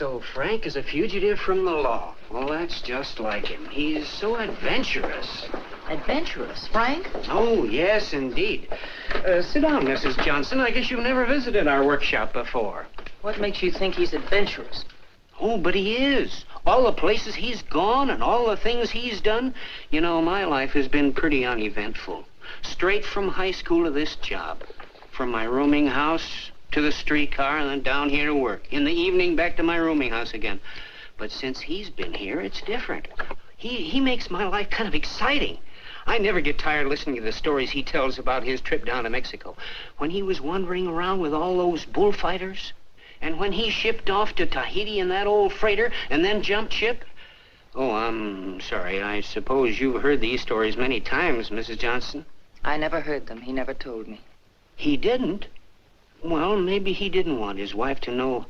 So Frank is a fugitive from the law. Well, that's just like him. He's so adventurous. Adventurous? Frank? Oh, yes, indeed. Sit down, Mrs. Johnson. I guess you've never visited our workshop before. What makes you think he's adventurous? Oh, but he is. All the places he's gone and all the things he's done. You know, my life has been pretty uneventful. Straight from high school to this job. From my rooming house to the streetcar and then down here to work. In the evening, back to my rooming house again. But since he's been here, it's different. He makes my life kind of exciting. I never get tired listening to the stories he tells about his trip down to Mexico. When he was wandering around with all those bullfighters. And when he shipped off to Tahiti in that old freighter and then jumped ship. Oh, I'm sorry. I suppose you've heard these stories many times, Mrs. Johnson. I never heard them. He never told me. He didn't? Well, maybe he didn't want his wife to know.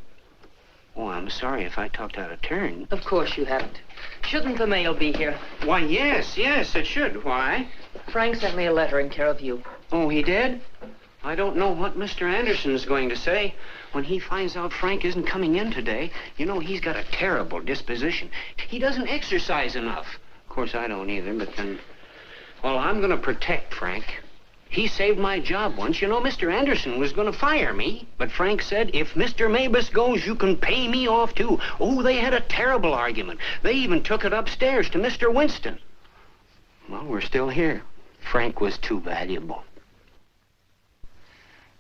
Oh, I'm sorry if I talked out of turn. Of course you haven't. Shouldn't the mail be here? Why, yes, it should. Why? Frank sent me a letter in care of you. Oh, he did? I don't know what Mr. Anderson's going to say. When he finds out Frank isn't coming in today, you know, he's got a terrible disposition. He doesn't exercise enough. Of course, I don't either, but then... Well, I'm going to protect Frank. He saved my job once. You know, Mr. Anderson was going to fire me. But Frank said, if Mr. Mavis goes, you can pay me off, too. Oh, they had a terrible argument. They even took it upstairs to Mr. Winston. Well, we're still here. Frank was too valuable.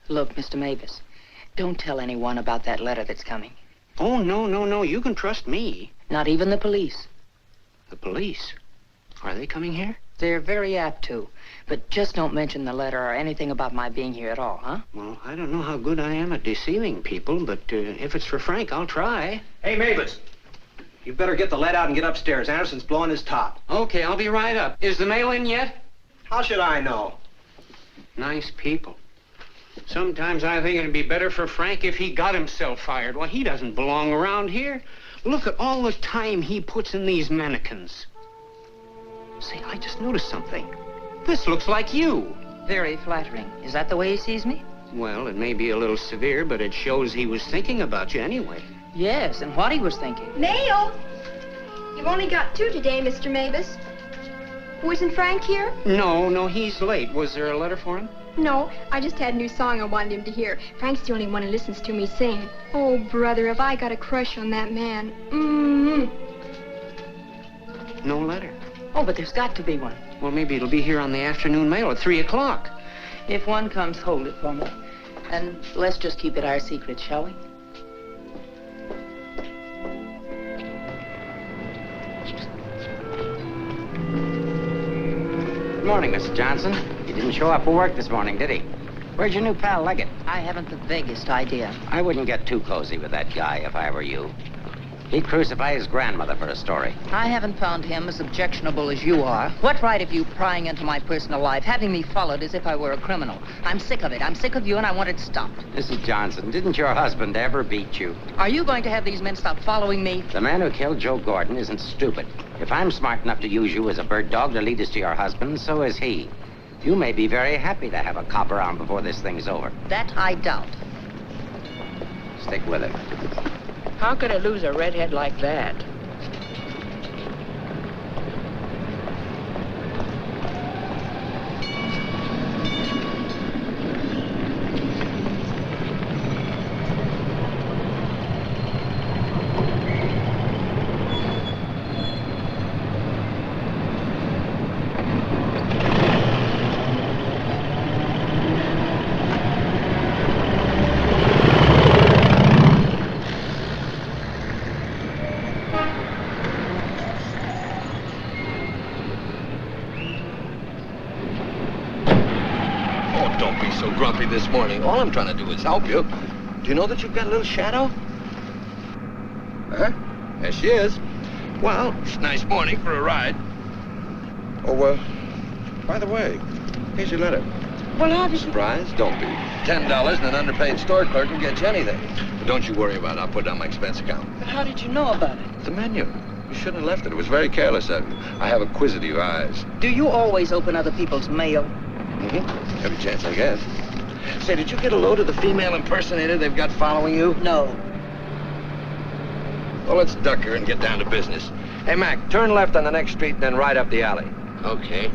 Look, Mr. Mavis, don't tell anyone about that letter that's coming. Oh, no. You can trust me. Not even the police. The police? Are they coming here? They're very apt to. But just don't mention the letter or anything about my being here at all, huh? Well, I don't know how good I am at deceiving people, but if it's for Frank, I'll try. Hey, Mavis. You better get the lead out and get upstairs. Anderson's blowing his top. Okay, I'll be right up. Is the mail in yet? How should I know? Nice people. Sometimes I think it'd be better for Frank if he got himself fired. Well, he doesn't belong around here. Look at all the time he puts in these mannequins. Say, I just noticed something. This looks like you. Very flattering. Is that the way he sees me? Well, it may be a little severe, but it shows he was thinking about you anyway. Yes, and what he was thinking. Mail! You've only got 2 today, Mr. Mavis. Wasn't Frank here? No, he's late. Was there a letter for him? No, I just had a new song I wanted him to hear. Frank's the only one who listens to me sing. Oh, brother, have I got a crush on that man. No letter. Oh, but there's got to be one. Well, maybe it'll be here on the afternoon mail at 3 o'clock. If one comes, hold it for me. And let's just keep it our secret, shall we? Good morning, Mr. Johnson. He didn't show up for work this morning, did he? Where's your new pal, Leggett? I haven't the vaguest idea. I wouldn't get too cozy with that guy if I were you. He'd crucify his grandmother for a story. I haven't found him as objectionable as you are. What right have you prying into my personal life, having me followed as if I were a criminal? I'm sick of it. I'm sick of you, and I want it stopped. Mrs. Johnson, didn't your husband ever beat you? Are you going to have these men stop following me? The man who killed Joe Gordon isn't stupid. If I'm smart enough to use you as a bird dog to lead us to your husband, so is he. You may be very happy to have a cop around before this thing's over. That I doubt. Stick with him. How could I lose a redhead like that? This morning. All I'm trying to do is help you. Do you know that you've got a little shadow? Huh? There she is. Well, it's a nice morning for a ride. Oh, by the way, here's your letter. Well, how surprised? Don't be. $10 and an underpaid store clerk will get you anything. But don't you worry about it. I'll put it on my expense account. But how did you know about it? The menu. You shouldn't have left it. It was very careless of you. I have acquisitive eyes. Do you always open other people's mail? Mm-hmm. Every chance I get. Say, did you get a load of the female impersonator they've got following you? No. Well, let's duck her and get down to business. Hey, Mac, turn left on the next street and then right up the alley. Okay.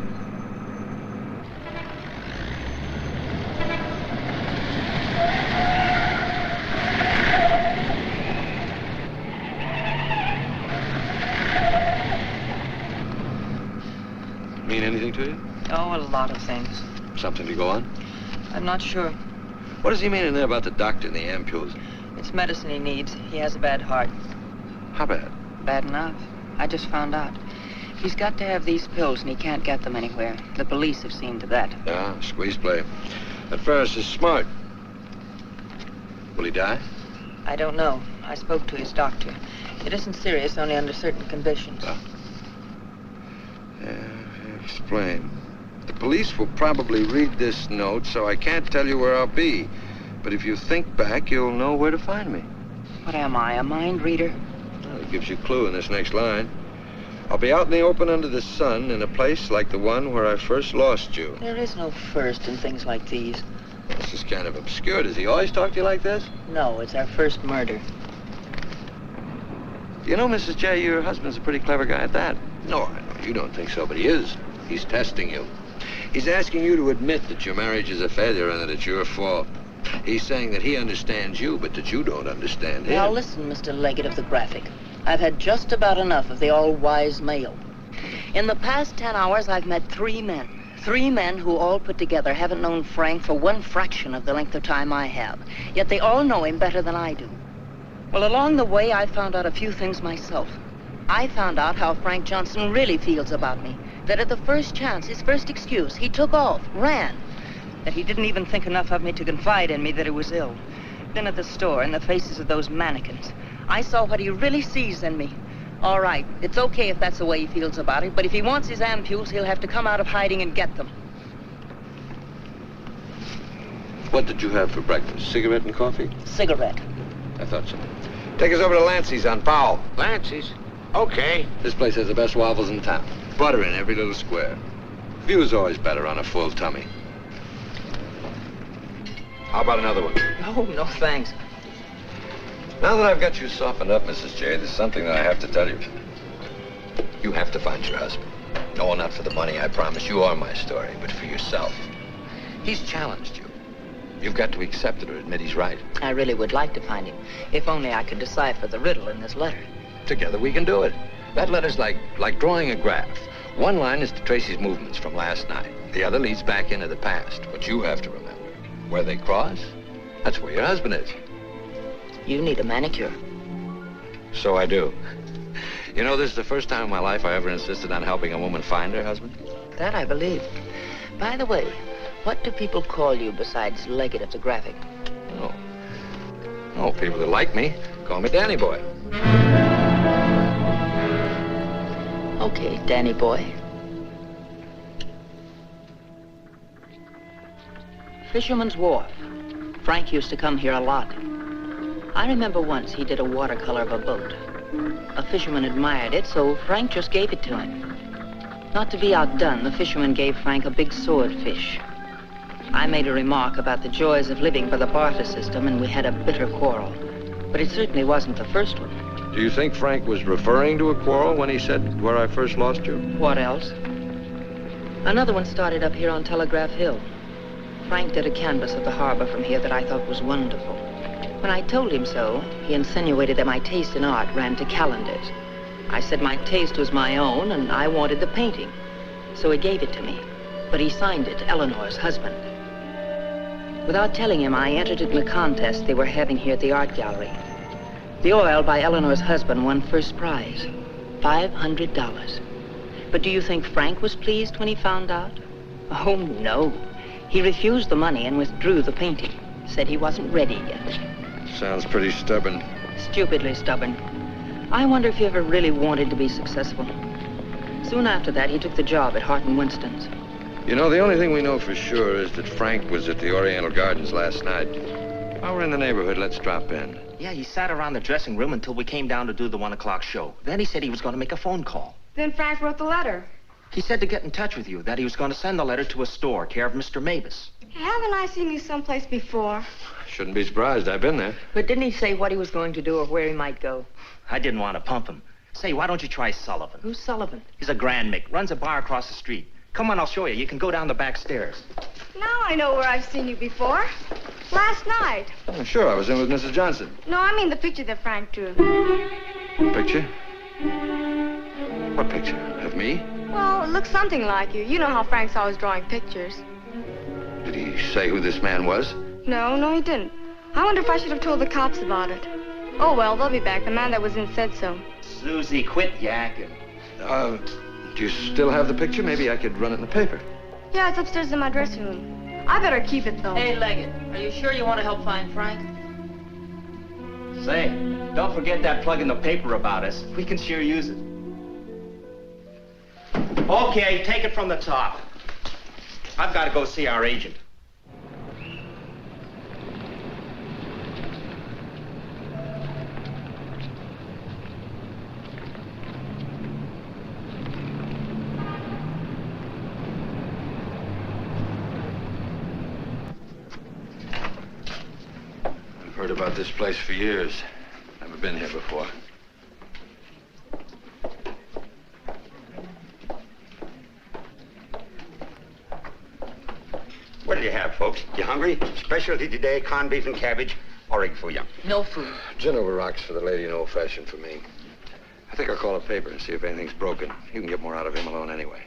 Mean anything to you? Oh, a lot of things. Something to go on? I'm not sure. What does he mean in there about the doctor and the ampules? It's medicine he needs. He has a bad heart. How bad? Bad enough. I just found out. He's got to have these pills, and he can't get them anywhere. The police have seen to that. Yeah, squeeze play. That Ferris is smart. Will he die? I don't know. I spoke to his doctor. It isn't serious, only under certain conditions. Explain. The police will probably read this note, so I can't tell you where I'll be. But if you think back, you'll know where to find me. What am I, a mind reader? Well, it gives you a clue in this next line. I'll be out in the open under the sun in a place like the one where I first lost you. There is no first in things like these. This is kind of obscure. Does he always talk to you like this? No, it's our first murder. You know, Mrs. J, your husband's a pretty clever guy at that. No, I know you don't think so, but he is. He's testing you. He's asking you to admit that your marriage is a failure and that it's your fault. He's saying that he understands you, but that you don't understand him. Now listen, Mr. Leggett of the Graphic. I've had just about enough of the all-wise male. In the past 10 hours, I've met 3 men. 3 men who all put together haven't known Frank for one fraction of the length of time I have. Yet they all know him better than I do. Well, along the way, I found out a few things myself. I found out how Frank Johnson really feels about me. That at the first chance, his first excuse, he took off, ran. That he didn't even think enough of me to confide in me that he was ill. Then at the store, in the faces of those mannequins, I saw what he really sees in me. All right, it's okay if that's the way he feels about it, but if he wants his ampules, he'll have to come out of hiding and get them. What did you have for breakfast? Cigarette and coffee? Cigarette. I thought so. Take us over to Lancey's on Powell. Lancey's? Okay. This place has the best waffles in town. Butter in every little square. View's always better on a full tummy. How about another one? No thanks. Now that I've got you softened up, Mrs. J, there's something that I have to tell you. You have to find your husband. No, not for the money, I promise. You are my story, but for yourself. He's challenged you. You've got to accept it or admit he's right. I really would like to find him, if only I could decipher the riddle in this letter. Together we can do it. That letter's like drawing a graph. One line is to trace his movements from last night. The other leads back into the past. What you have to remember, where they cross, that's where your husband is. You need a manicure. So I do. You know, this is the first time in my life I ever insisted on helping a woman find her husband. That I believe. By the way, what do people call you besides Leggett of the Graphic? Oh, people that like me call me Danny Boy. Okay, Danny Boy. Fisherman's Wharf. Frank used to come here a lot. I remember once he did a watercolor of a boat. A fisherman admired it, so Frank just gave it to him. Not to be outdone, the fisherman gave Frank a big swordfish. I made a remark about the joys of living by the barter system, and we had a bitter quarrel. But it certainly wasn't the first one. Do you think Frank was referring to a quarrel when he said, where I first lost you? What else? Another one started up here on Telegraph Hill. Frank did a canvas of the harbor from here that I thought was wonderful. When I told him so, he insinuated that my taste in art ran to calendars. I said my taste was my own, and I wanted the painting. So he gave it to me, but he signed it, Eleanor's husband. Without telling him, I entered it in a contest they were having here at the art gallery. The oil by Eleanor's husband won first prize, $500. But do you think Frank was pleased when he found out? Oh, no. He refused the money and withdrew the painting. Said he wasn't ready yet. Sounds pretty stubborn. Stupidly stubborn. I wonder if he ever really wanted to be successful. Soon after that, he took the job at Hart & Winston's. You know, the only thing we know for sure is that Frank was at the Oriental Gardens last night. While we're in the neighborhood, let's drop in. Yeah, he sat around the dressing room until we came down to do the 1 o'clock show. Then he said he was going to make a phone call. Then Frank wrote the letter. He said to get in touch with you, that he was going to send the letter to a store, care of Mr. Mavis. Haven't I seen you someplace before? Shouldn't be surprised. I've been there. But didn't he say what he was going to do or where he might go? I didn't want to pump him. Say, why don't you try Sullivan? Who's Sullivan? He's a Grand Mick. Runs a bar across the street. Come on, I'll show you. You can go down the back stairs. Now I know where I've seen you before. Last night. Oh, sure, I was in with Mrs. Johnson. No, I mean the picture that Frank drew. Picture? What picture? Of me? Well, it looks something like you. You know how Frank's always drawing pictures. Did he say who this man was? No, he didn't. I wonder if I should have told the cops about it. Oh, well, they'll be back. The man that was in said so. Susie, quit yakking. Do you still have the picture? Maybe I could run it in the paper. Yeah, it's upstairs in my dressing room. I better keep it, though. Hey, Leggett, are you sure you want to help find Frank? Say, don't forget that plug in the paper about us. We can sure use it. Okay, take it from the top. I've got to go see our agent. I've heard about this place for years. Never been here before. What do you have, folks? You hungry? Specialty today, corned beef and cabbage, or egg foo young. No food. Gin over rocks for the lady and old-fashioned for me. I think I'll call a paper and see if anything's broken. You can get more out of him alone anyway.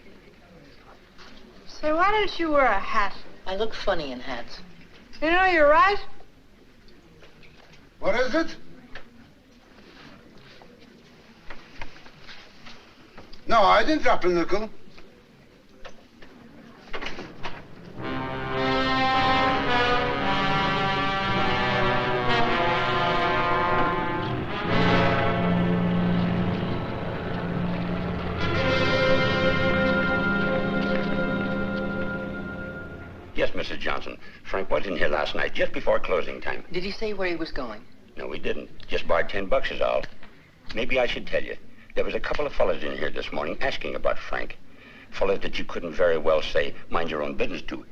Say, why don't you wear a hat? I look funny in hats. You know, you're right. What is it? No, I didn't drop a nickel. Yes, Mrs. Johnson. Frank was in here last night, just before closing time. Did he say where he was going? No, he didn't. Just borrowed $10 is all. Maybe I should tell you. There was a couple of fellas in here this morning asking about Frank. Fellas that you couldn't very well say, mind your own business to.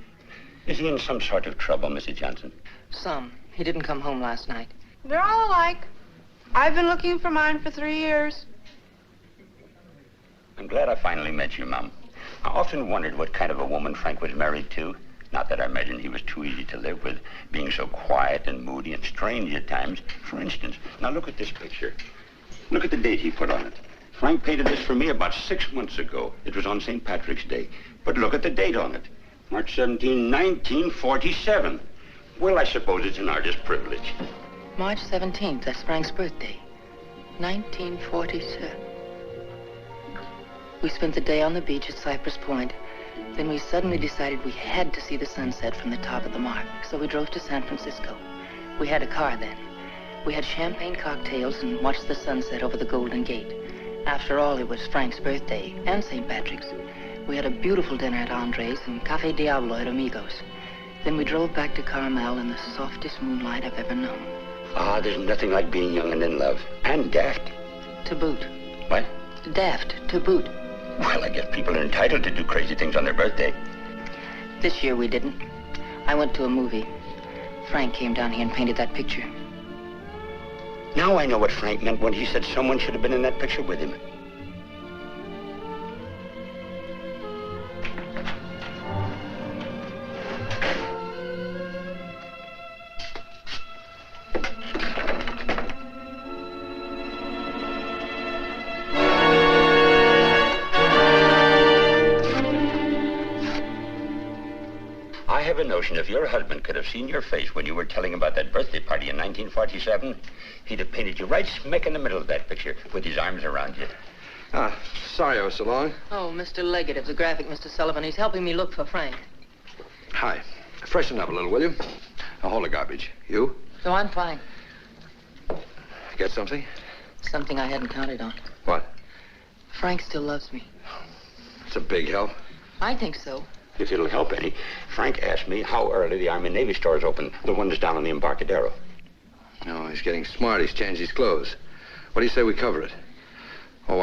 Is he in some sort of trouble, Mrs. Johnson? Some. He didn't come home last night. They're all alike. I've been looking for mine for 3 years. I'm glad I finally met you, Mom. I often wondered what kind of a woman Frank was married to. Not that I imagined he was too easy to live with, being so quiet and moody and strange at times. For instance, now look at this picture. Look at the date he put on it. Frank painted this for me about 6 months ago. It was on St. Patrick's Day. But look at the date on it. March 17, 1947. Well, I suppose it's an artist's privilege. March 17th, that's Frank's birthday. 1947. We spent the day on the beach at Cypress Point. Then we suddenly decided we had to see the sunset from the top of the mark. So we drove to San Francisco. We had a car then. We had champagne cocktails and watched the sunset over the Golden Gate. After all, it was Frank's birthday and St. Patrick's. We had a beautiful dinner at Andre's and Cafe Diablo at Amigos. Then we drove back to Carmel in the softest moonlight I've ever known. Ah, there's nothing like being young and in love. And daft. To boot. What? Daft, to boot. Well, I guess people are entitled to do crazy things on their birthday. This year we didn't. I went to a movie. Frank came down here and painted that picture. Now I know what Frank meant when he said someone should have been in that picture with him. I have a notion if your husband could have seen your face when you were telling about that birthday party in 1947, he'd have painted you right smack in the middle of that picture with his arms around you. Sorry I was so long. Oh, Mr. Leggett of the graphic, Mr. Sullivan. He's helping me look for Frank. Hi. Freshen up a little, will you? I'll hold the garbage. You? No, I'm fine. Get something? Something I hadn't counted on. What? Frank still loves me. It's a big help. I think so. If it'll help any, Frank asked me how early the Army and Navy stores open, the one that's down on the Embarcadero. No, he's getting smart. He's changed his clothes. What do you say we cover it? Oh,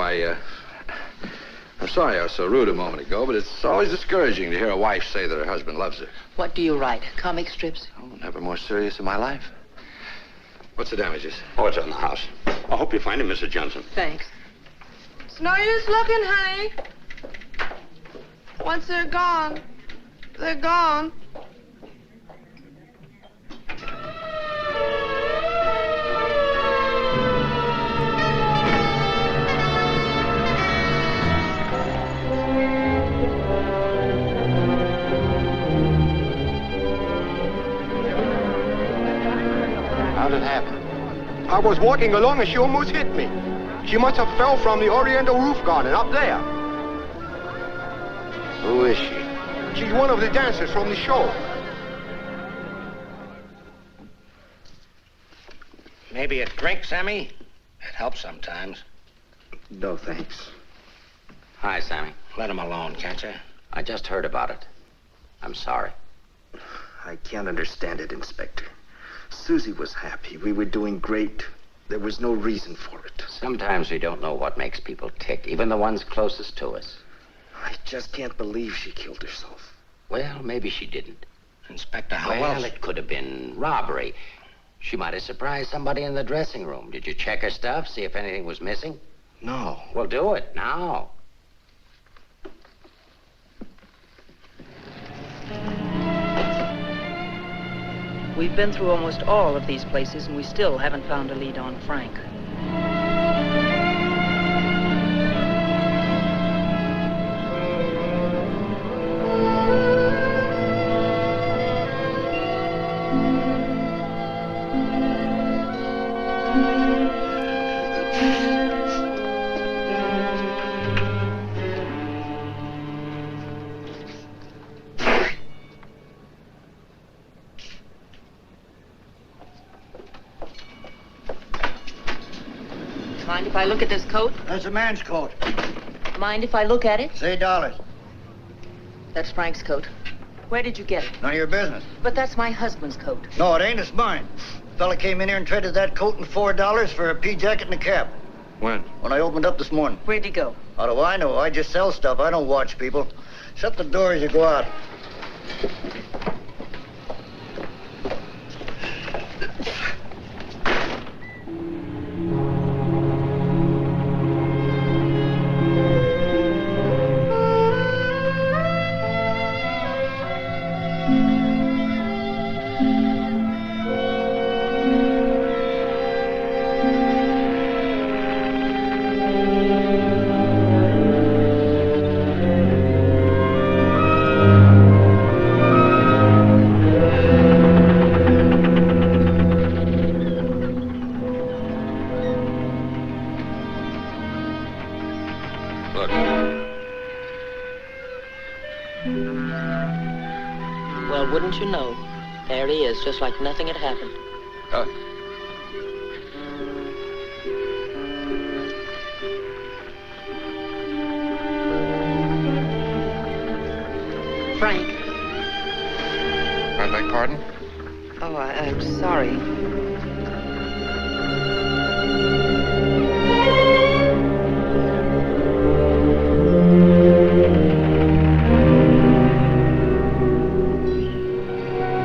I'm sorry I was so rude a moment ago, but it's always discouraging to hear a wife say that her husband loves her. What do you write? Comic strips? Oh, never more serious in my life. What's the damages? Oh, it's on the house. I hope you find him, Mrs. Johnson. Thanks. It's no use looking, honey. Once they're gone, they're gone. How'd it happen? I was walking along and she almost hit me. She must have fell from the Oriental roof garden up there. Who is she? She's one of the dancers from the show. Maybe a drink, Sammy? It helps sometimes. No, thanks. Hi, Sammy. Let him alone, can't you? I just heard about it. I'm sorry. I can't understand it, Inspector. Susie was happy. We were doing great. There was no reason for it. Sometimes we don't know what makes people tick, even the ones closest to us. I just can't believe she killed herself. Well, maybe she didn't. Inspector, how Well, else? it could have been robbery. She might have surprised somebody in the dressing room. Did you check her stuff, see if anything was missing? No. Well, do it now. We've been through almost all of these places, and we still haven't found a lead on Frank. Mind if I look at this coat? That's a man's coat. Mind if I look at it? Say dollars. That's Frank's coat. Where did you get it? None of your business. But that's my husband's coat. No, it ain't. It's mine. Fella came in here and traded that coat and $4 for a pea jacket and a cap. When? When I opened up this morning. Where'd he go? How do I know? I just sell stuff. I don't watch people. Shut the door as you go out. Look. Well, wouldn't you know? There he is, just like nothing had happened. Huh? Frank. I beg pardon? Oh, I'm sorry.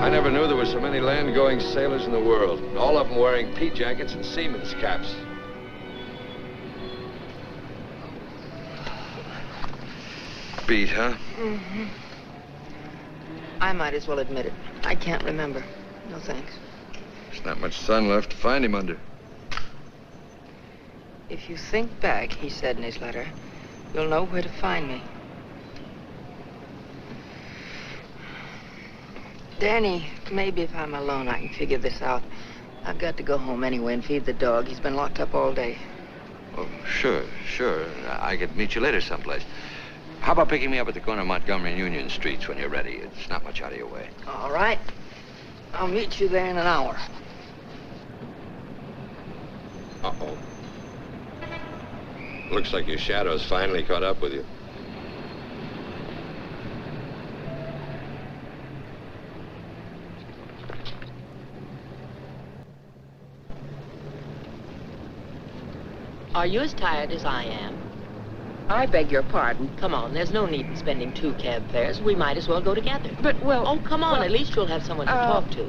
I never knew there were so many land-going sailors in the world. All of them wearing pea jackets and seamen's caps. Beat, huh? Mm-hmm. I might as well admit it. I can't remember. No thanks. There's not much sun left to find him under. If you think back, he said in his letter, you'll know where to find me. Danny, maybe if I'm alone, I can figure this out. I've got to go home anyway and feed the dog. He's been locked up all day. Oh, sure. I could meet you later someplace. How about picking me up at the corner of Montgomery and Union Streets when you're ready? It's not much out of your way. All right. I'll meet you there in an hour. Uh-oh. Looks like your shadow's finally caught up with you. Are you as tired as I am? I beg your pardon. Come on, there's no need in spending 2 cab fares. We might as well go together. But, well... Oh, come on. well, At least you'll have someone to talk to.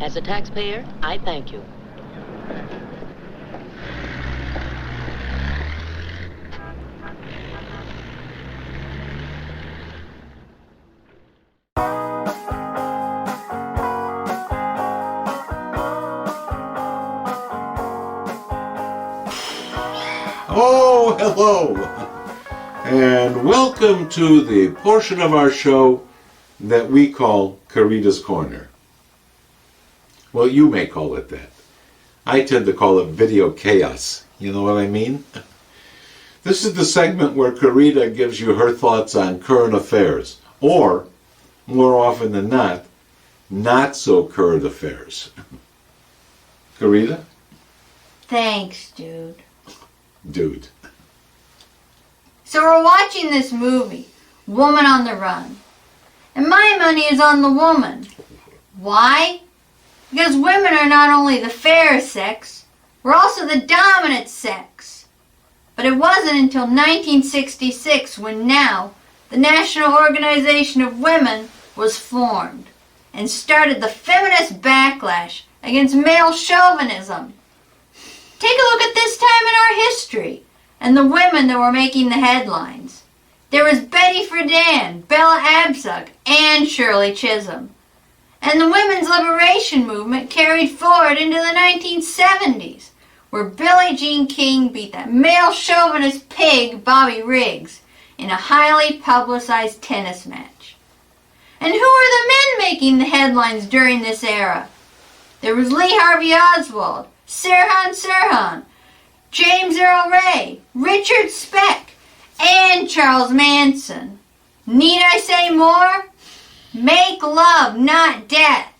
As a taxpayer, I thank you. Oh, hello, and welcome to the portion of our show that we call Carita's Corner. Well, you may call it that. I tend to call it video chaos. You know what I mean? This is the segment where Carita gives you her thoughts on current affairs, or, more often than not so current affairs. Carita? Thanks, dude. Dude. So we're watching this movie, Woman on the Run. And my money is on the woman. Why? Because women are not only the fair sex, we're also the dominant sex. But it wasn't until 1966 when NOW, the National Organization of Women, was formed and started the feminist backlash against male chauvinism. Take a look at this time in our history and the women that were making the headlines. There was Betty Friedan, Bella Abzug, and Shirley Chisholm. And the women's liberation movement carried forward into the 1970s, where Billie Jean King beat that male chauvinist pig, Bobby Riggs, in a highly publicized tennis match. And who are the men making the headlines during this era? There was Lee Harvey Oswald, Sirhan Sirhan, James Earl Ray, Richard Speck, and Charles Manson. Need I say more? Make love, not death.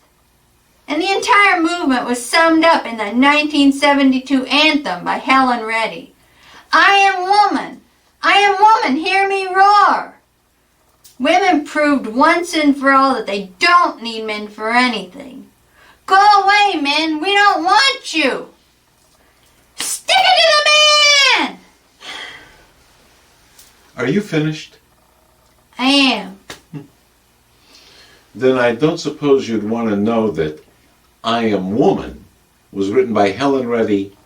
And the entire movement was summed up in the 1972 anthem by Helen Reddy. I am woman, hear me roar. Women proved once and for all that they don't need men for anything. Go away, men, we don't want you. Stick it to the man! Are you finished? I am. Then I don't suppose you'd want to know that I Am Woman was written by Helen Reddy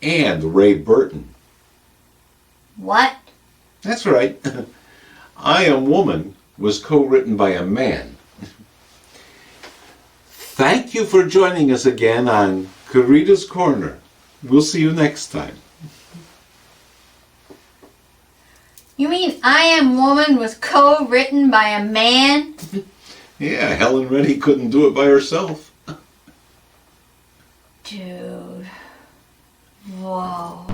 and Ray Burton. What? That's right. I Am Woman was co-written by a man. Thank you for joining us again on Carita's Corner. We'll see you next time. You mean I Am Woman was co-written by a man? Yeah, Helen Reddy couldn't do it by herself. Dude. Whoa.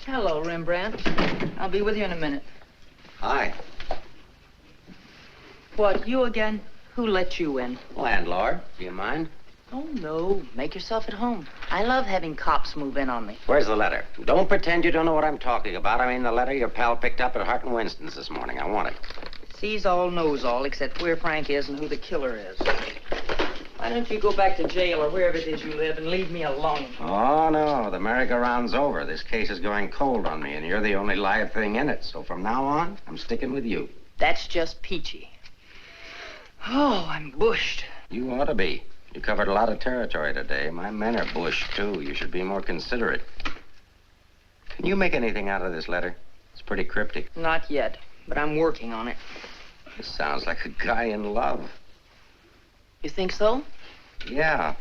Hello, Rembrandt. I'll be with you in a minute. Hi. What, you again? Who let you in? Landlord, do you mind? Oh, no. Make yourself at home. I love having cops move in on me. Where's the letter? Don't pretend you don't know what I'm talking about. I mean the letter your pal picked up at Hart and Winston's this morning. I want it. Sees all, knows all, except where Frank is and who the killer is. Why don't you go back to jail or wherever it is you live and leave me alone? Oh, no. The merry-go-round's over. This case is going cold on me, and you're the only live thing in it. So from now on, I'm sticking with you. That's just peachy. Oh, I'm bushed. You ought to be. You covered a lot of territory today. My men are bushed, too. You should be more considerate. Can you make anything out of this letter? It's pretty cryptic. Not yet, but I'm working on it. This sounds like a guy in love. You think so? Yeah.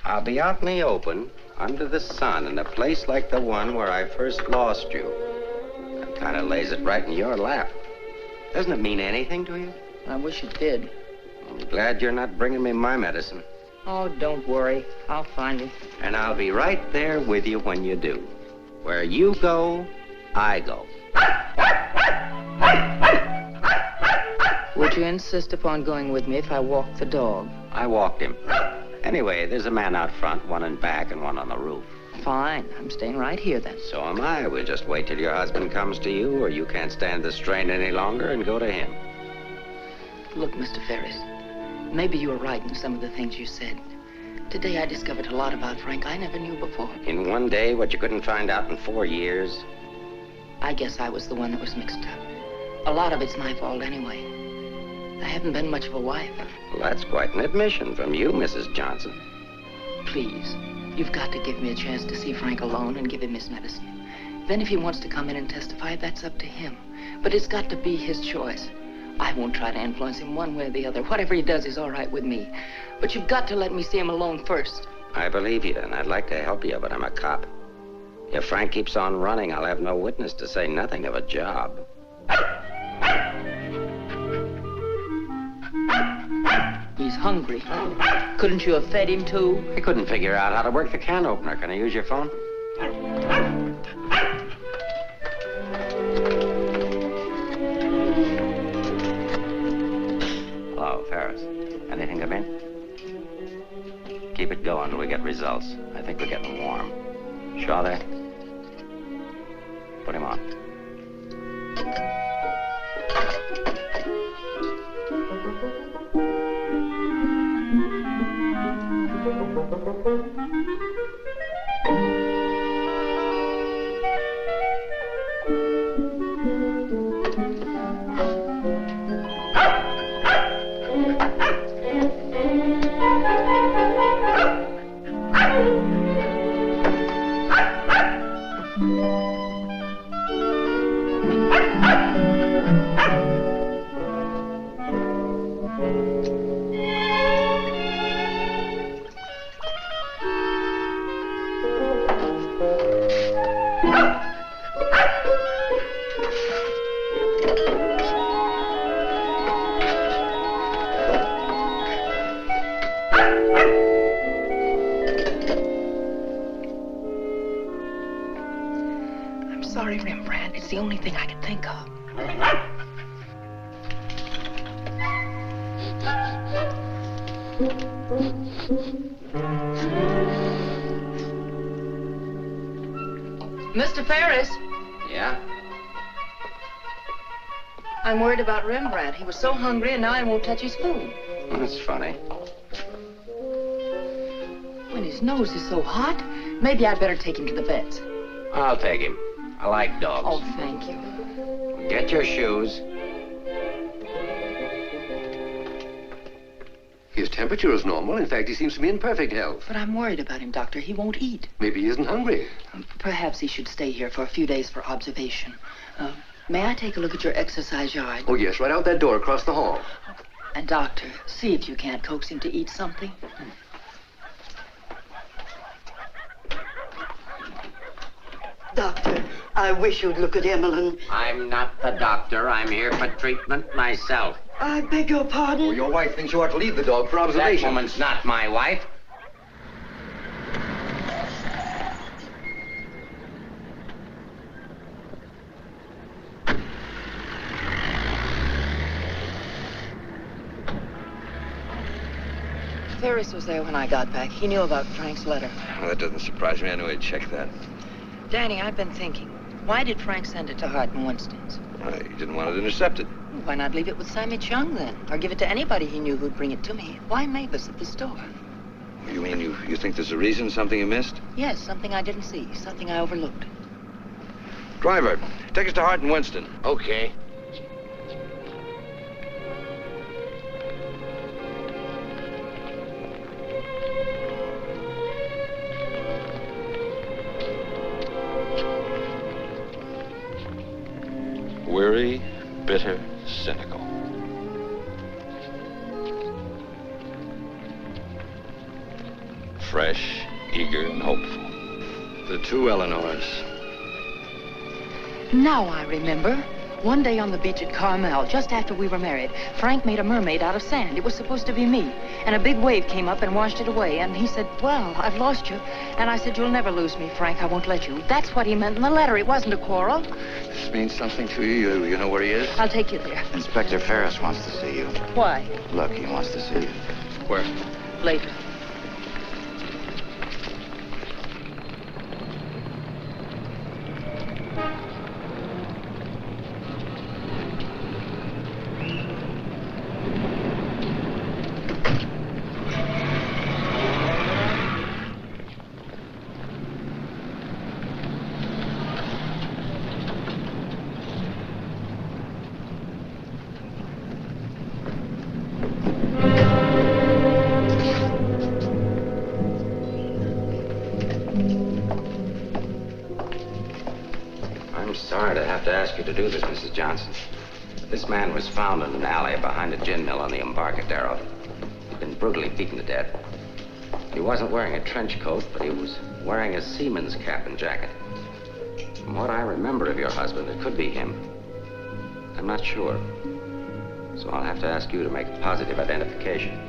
I'll be out in the open, under the sun, in a place like the one where I first lost you. That kind of lays it right in your lap. Doesn't it mean anything to you? I wish it did. I'm glad you're not bringing me my medicine. Oh, don't worry. I'll find you. And I'll be right there with you when you do. Where you go, I go. Would you insist upon going with me if I walked the dog? I walked him. Anyway, there's a man out front, one in back and one on the roof. Fine. I'm staying right here then. So am I. We'll just wait till your husband comes to you, or you can't stand the strain any longer and go to him. Look, Mr. Ferris, maybe you were right in some of the things you said. Today I discovered a lot about Frank I never knew before. In one day, what you couldn't find out in 4 years. I guess I was the one that was mixed up. A lot of it's my fault anyway. I haven't been much of a wife. Well, that's quite an admission from you, Mrs. Johnson. Please, you've got to give me a chance to see Frank alone and give him his medicine. Then if he wants to come in and testify, that's up to him. But it's got to be his choice. I won't try to influence him one way or the other. Whatever he does is all right with me. But you've got to let me see him alone first. I believe you, and I'd like to help you, but I'm a cop. If Frank keeps on running, I'll have no witness, to say nothing of a job. He's hungry. Couldn't you have fed him too? I couldn't figure out how to work the can opener. Can I use your phone? Hello, Ferris. Anything come in? Keep it going till we get results. I think we're getting warm. Shaw there? Put him on. I'm sorry, Rembrandt. It's the only thing I could think of. Mr. Ferris, Yeah? I'm worried about Rembrandt. He was so hungry and now he won't touch his food. That's funny. When his nose is so hot, maybe I'd better take him to the vet's. I'll take him. I like dogs. Oh, thank you. Get your shoes. His temperature is normal. In fact, he seems to be in perfect health. But I'm worried about him, Doctor. He won't eat. Maybe he isn't hungry. Perhaps he should stay here for a few days for observation. May I take a look at your exercise yard? Oh, yes, right out that door across the hall. And, Doctor, see if you can't coax him to eat something. Doctor, I wish you'd look at Emmeline. I'm not the doctor. I'm here for treatment myself. I beg your pardon? Well, your wife thinks you ought to leave the dog for observation. That woman's not my wife. Ferris was there when I got back. He knew about Frank's letter. Well, that doesn't surprise me. I knew he'd check that. Danny, I've been thinking. Why did Frank send it to Hart and Winston's? He didn't want it intercepted. Why not leave it with Sammy Chung, then? Or give it to anybody he knew who'd bring it to me? Why Mavis at the store? You mean you think there's a reason, something you missed? Yes, something I didn't see. Something I overlooked. Driver, take us to Hart and Winston. Okay. Weary, bitter, cynical. Fresh, eager, and hopeful. The two Eleanors. Now I remember. One day on the beach at Carmel, just after we were married, Frank made a mermaid out of sand. It was supposed to be me. And a big wave came up and washed it away. And he said, well, I've lost you. And I said, you'll never lose me, Frank. I won't let you. That's what he meant in the letter. It wasn't a quarrel. This means something to you. You know where he is? I'll take you there. Inspector Ferris wants to see you. Why? Look, he wants to see you. Where? Later. ask you to do this, Mrs. Johnson. This man was found in an alley behind a gin mill on the Embarcadero. He'd been brutally beaten to death. He wasn't wearing a trench coat, but he was wearing a seaman's cap and jacket. From what I remember of your husband, it could be him. I'm not sure. So I'll have to ask you to make positive identification.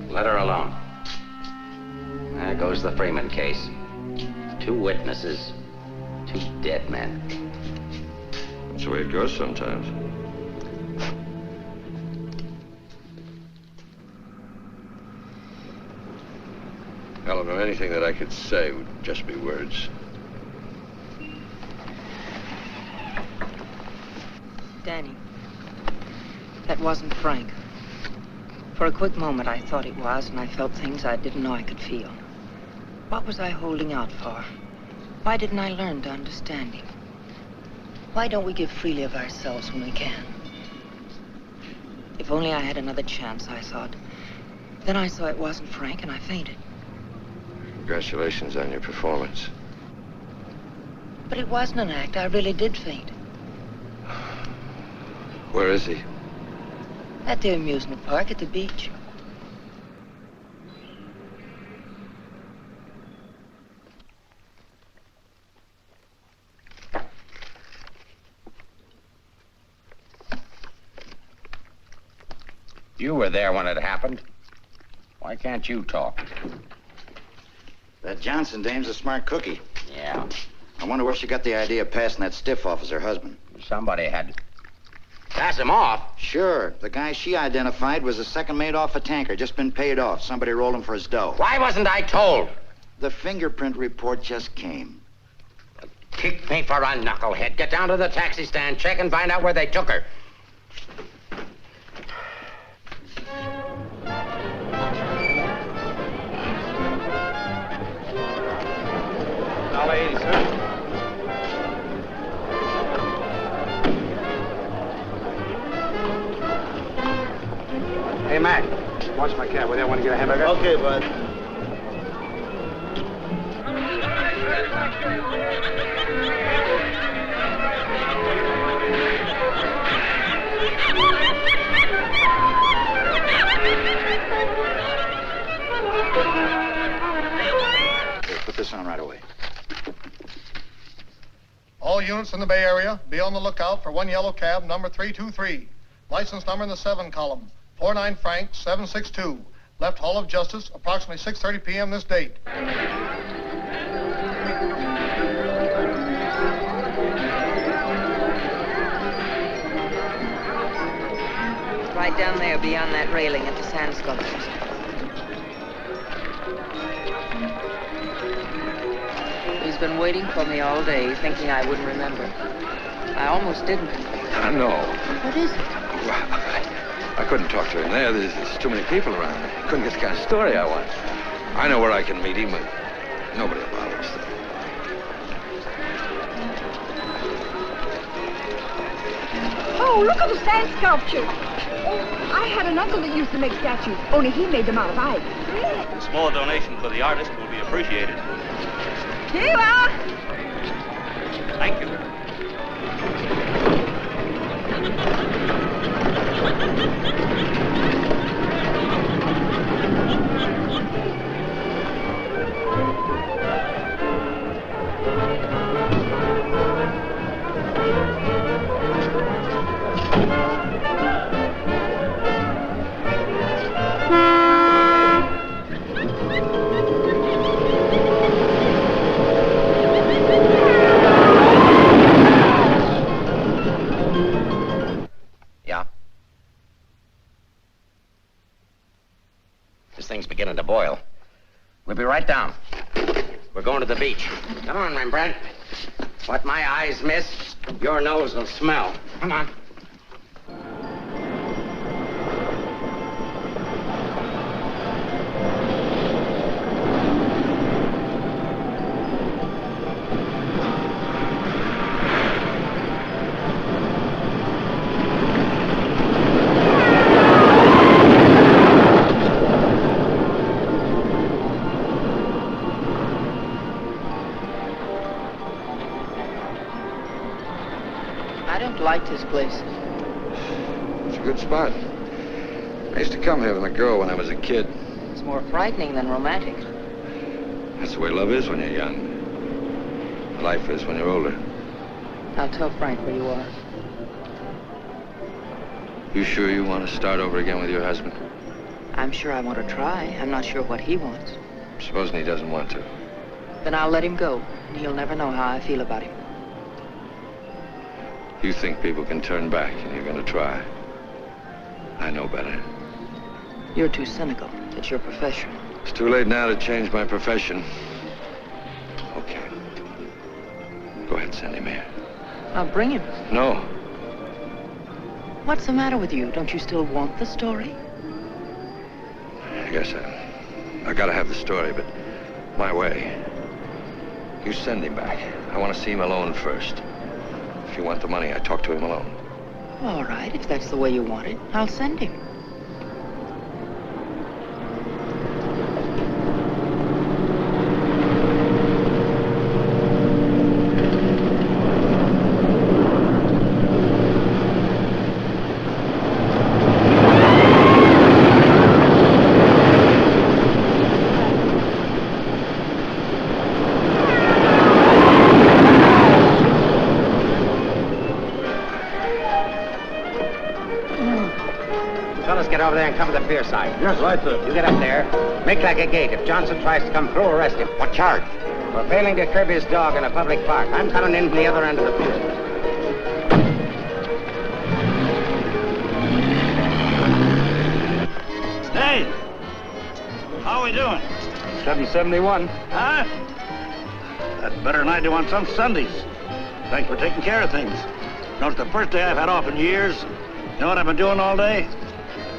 Let her alone. There goes the Freeman case. 2 witnesses, 2 dead men. That's the way it goes sometimes. Eleanor, anything that I could say would just be words. Danny, that wasn't Frank. For a quick moment, I thought it was, and I felt things I didn't know I could feel. What was I holding out for? Why didn't I learn to understand him? Why don't we give freely of ourselves when we can? If only I had another chance, I thought. Then I saw it wasn't Frank, and I fainted. Congratulations on your performance. But it wasn't an act. I really did faint. Where is he? At the amusement park at the beach. You were there when it happened. Why can't you talk? That Johnson dame's a smart cookie. Yeah. I wonder where she got the idea of passing that stiff off as her husband. Somebody had to pass him off. Sure. The guy she identified was a second mate off a tanker, just been paid off. Somebody rolled him for his dough. Why wasn't I told? The fingerprint report just came. Kick me for a knucklehead. Get down to the taxi stand, check and find out where they took her. $1.80, sir. Hey, Mac, watch my cab. Will they want to get a hamburger? Okay, bud. Here, put this on right away. All units in the Bay Area, be on the lookout for one yellow cab, number 323. License number in the 7 column, 49 Frank 762. Left Hall of Justice, approximately 6:30 p.m. this date. Right down there beyond that railing at the sand sculptures. He's been waiting for me all day, thinking I wouldn't remember. I almost didn't. I know. What is it? I couldn't talk to him there. There's too many people around. I couldn't get the kind of story I want. I know where I can meet him, but nobody will bother us. Oh, look at the sand sculpture. I had an uncle that used to make statues, only he made them out of ice. A small donation for the artist will be appreciated. Here you are. Thank you. This thing's beginning to boil. We'll be right down. We're going to the beach. Come on, Rembrandt. What my eyes miss, your nose will smell. Come on. I don't like this place. It's a good spot. I used to come here with a girl when I was a kid. It's more frightening than romantic. That's the way love is when you're young. Life is when you're older. I'll tell Frank where you are. You sure you want to start over again with your husband? I'm sure I want to try. I'm not sure what he wants. Supposing he doesn't want to. Then I'll let him go, and he'll never know how I feel about him. You think people can turn back, and you're going to try. I know better. You're too cynical. It's your profession. It's too late now to change my profession. Okay. Go ahead, send him here. I'll bring him. No. What's the matter with you? Don't you still want the story? I guess I gotta have the story, but my way. You send him back. I want to see him alone first. If you want the money, I talk to him alone. All right, if that's the way you want it, I'll send him. Fellas, get over there and cover the pier side. Yes, right there. You get up there. Make like a gate. If Johnson tries to come through, arrest him. What charge? For failing to curb his dog in a public park. I'm coming in from the other end of the pier. Hey! How are we doing? 771. Huh? That's better than I do on some Sundays. Thanks for taking care of things. You know, it's the first day I've had off in years. You know what I've been doing all day?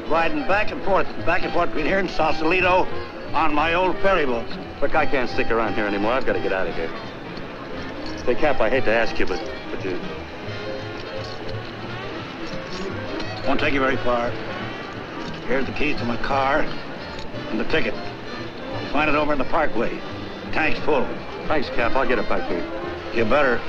Riding back and forth between here and Sausalito on my old ferry boat. Look, I can't stick around here anymore. I've got to get out of here. Say, Cap, I hate to ask you, but you... Won't take you very far. Here's the keys to my car and the ticket. Find it over in the parkway. Tank's full. Thanks, Cap. I'll get it back to you. You better.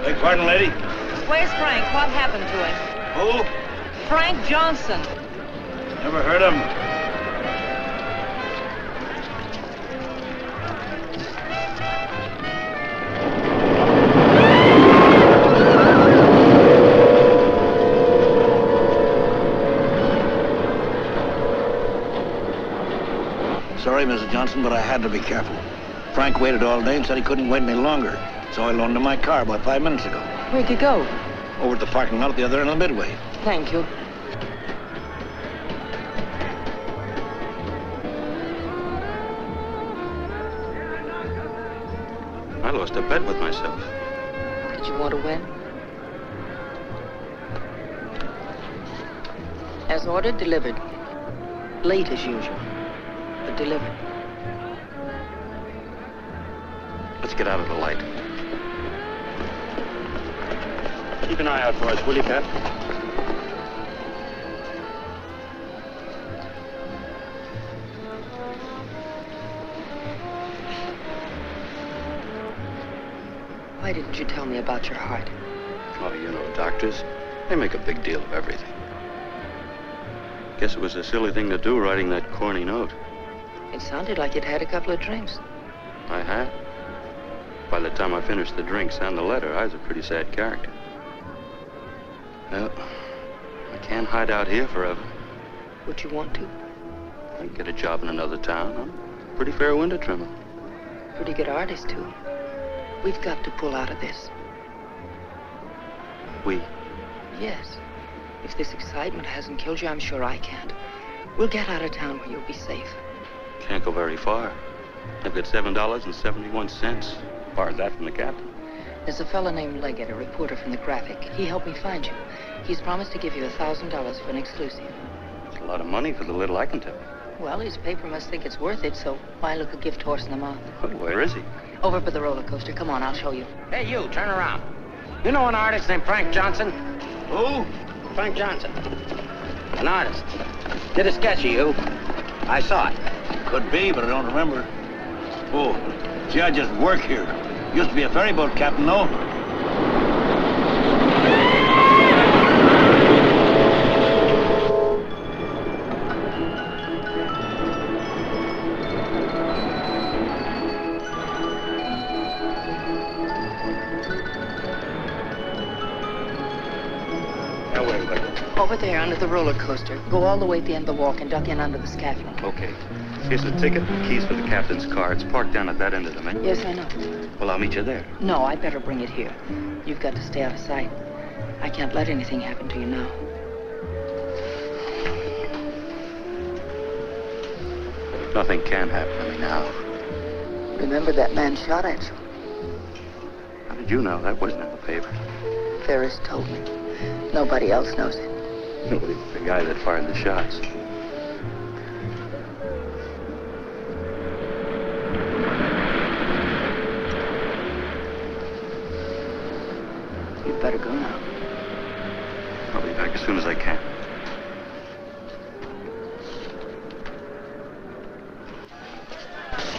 Beg pardon, lady? Where's Frank? What happened to him? Who? Frank Johnson. Never heard of him. Sorry, Mrs. Johnson, but I had to be careful. Frank waited all day and said he couldn't wait any longer. So I loaned him my car about 5 minutes ago. Where'd you go? Over at the parking lot at the other end of the Midway. Thank you. I lost a bet with myself. Did you want to win? As ordered, delivered. Late as usual, but delivered. Let's get out of the light. Keep an eye out for us, will you, Cap? Why didn't you tell me about your heart? Oh, you know, doctors, they make a big deal of everything. Guess it was a silly thing to do, writing that corny note. It sounded like you'd had a couple of drinks. I had. By the time I finished the drinks and the letter, I was a pretty sad character. Well, I can't hide out here forever. Would you want to? I can get a job in another town. I'm a pretty fair window trimmer. Pretty good artist, too. We've got to pull out of this. We? Yes. If this excitement hasn't killed you, I'm sure I can't. We'll get out of town where you'll be safe. Can't go very far. I've got $7.71. Far as that from the captain. There's a fella named Leggett, a reporter from the Graphic. He helped me find you. He's promised to give you $1,000 for an exclusive. It's a lot of money for the little I can tell. Well, his paper must think it's worth it, so why look a gift horse in the mouth? Where is he? Over by the roller coaster. Come on, I'll show you. Hey, you, turn around. You know an artist named Frank Johnson? Who? Frank Johnson. An artist. Did a sketch of you. I saw it. Could be, but I don't remember. Oh, see, I just work here. Used to be a ferry boat captain, though. Over there, under the roller coaster. Go all the way to the end of the walk and duck in under the scaffolding. Okay. Here's the ticket and keys for the captain's car. It's parked down at that end of the main. Yes, I know. Well, I'll meet you there. No, I'd better bring it here. You've got to stay out of sight. I can't let anything happen to you now. Nothing can happen to me now. Remember that man shot at you? How did you know? That wasn't in the paper. Ferris told me. Nobody else knows it. The guy that fired the shots. You'd better go now. I'll be back as soon as I can.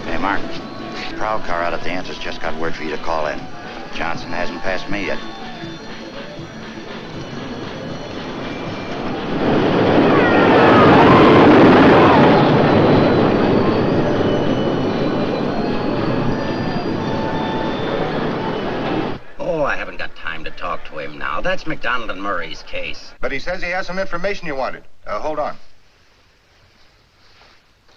Hey, Mark. Prowl car out at the answers just got word for you to call in. Johnson hasn't passed me yet. Oh, I haven't got time to talk to him now. That's McDonald and Murray's case. But he says he has some information you wanted. Hold on.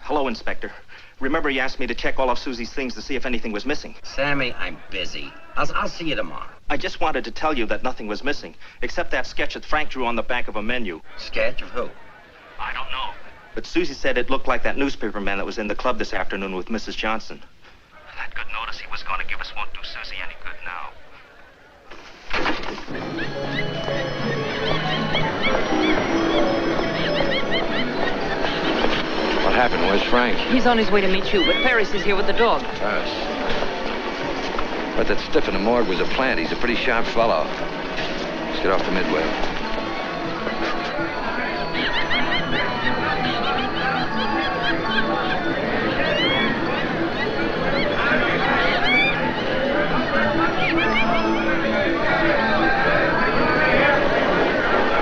Hello, Inspector. Remember you asked me to check all of Susie's things to see if anything was missing? Sammy, I'm busy. I'll see you tomorrow. I just wanted to tell you that nothing was missing, except that sketch that Frank drew on the back of a menu. Sketch of who? I don't know. But Susie said it looked like that newspaper man that was in the club this afternoon with Mrs. Johnson. That good notice he was going to give us won't do Susie any good now. What happened? Where's Frank? He's on his way to meet you, but Ferris is here with the dog. Ferris. But that stiff in the morgue was a plant. He's a pretty sharp fellow. Let's get off the Midway.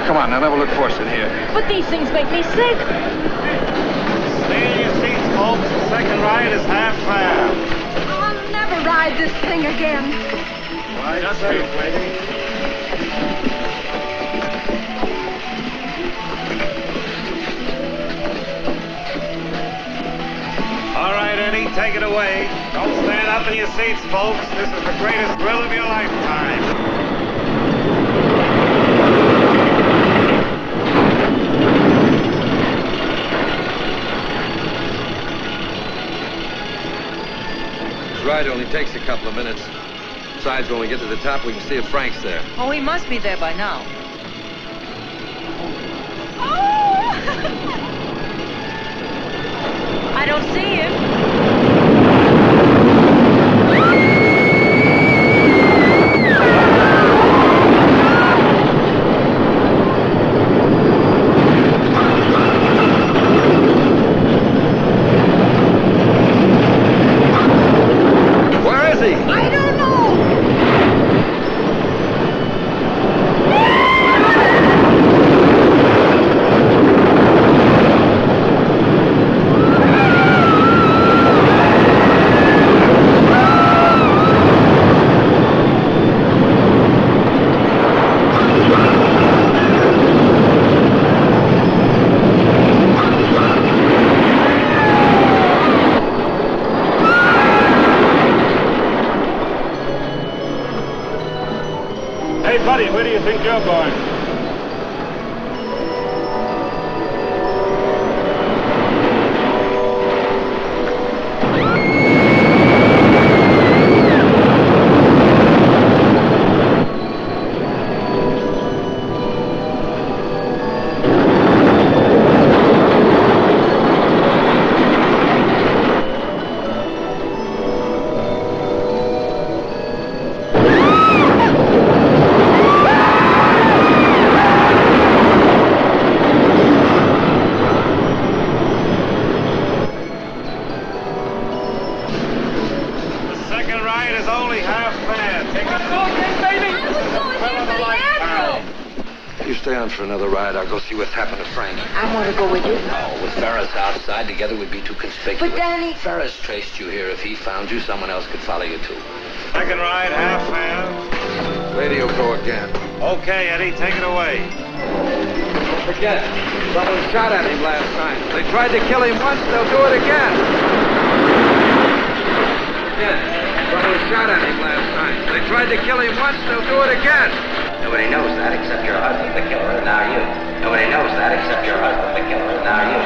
Come on, now never look for us in here. But these things make me sick. Stay in your seats, folks. The second ride is half fare. I'll never ride this thing again. Right, just wait, lady. All right, Eddie, take it away. Don't stand up in your seats, folks. This is the greatest thrill of your lifetime. Ride only takes a couple of minutes. Besides, when we get to the top, we can see if Frank's there. Oh, he must be there by now. I don't see him. Where is he? I don't know. you stay on for another ride? I'll go see what's happened to Frank. I want to go with you. No, with Ferris outside, together we'd be too conspicuous. But, Danny... Ferris traced you here. If he found you, someone else could follow you, too. Second ride, half fare. Radio go again. Okay, Eddie, take it away. Don't forget, someone shot at him last night. They tried to kill him once, they'll do it again. Again, someone shot at him last night. They tried to kill him once, they'll do it again. Nobody knows that except your husband, the killer, and now you. Nobody knows that except your husband, the killer, and now you.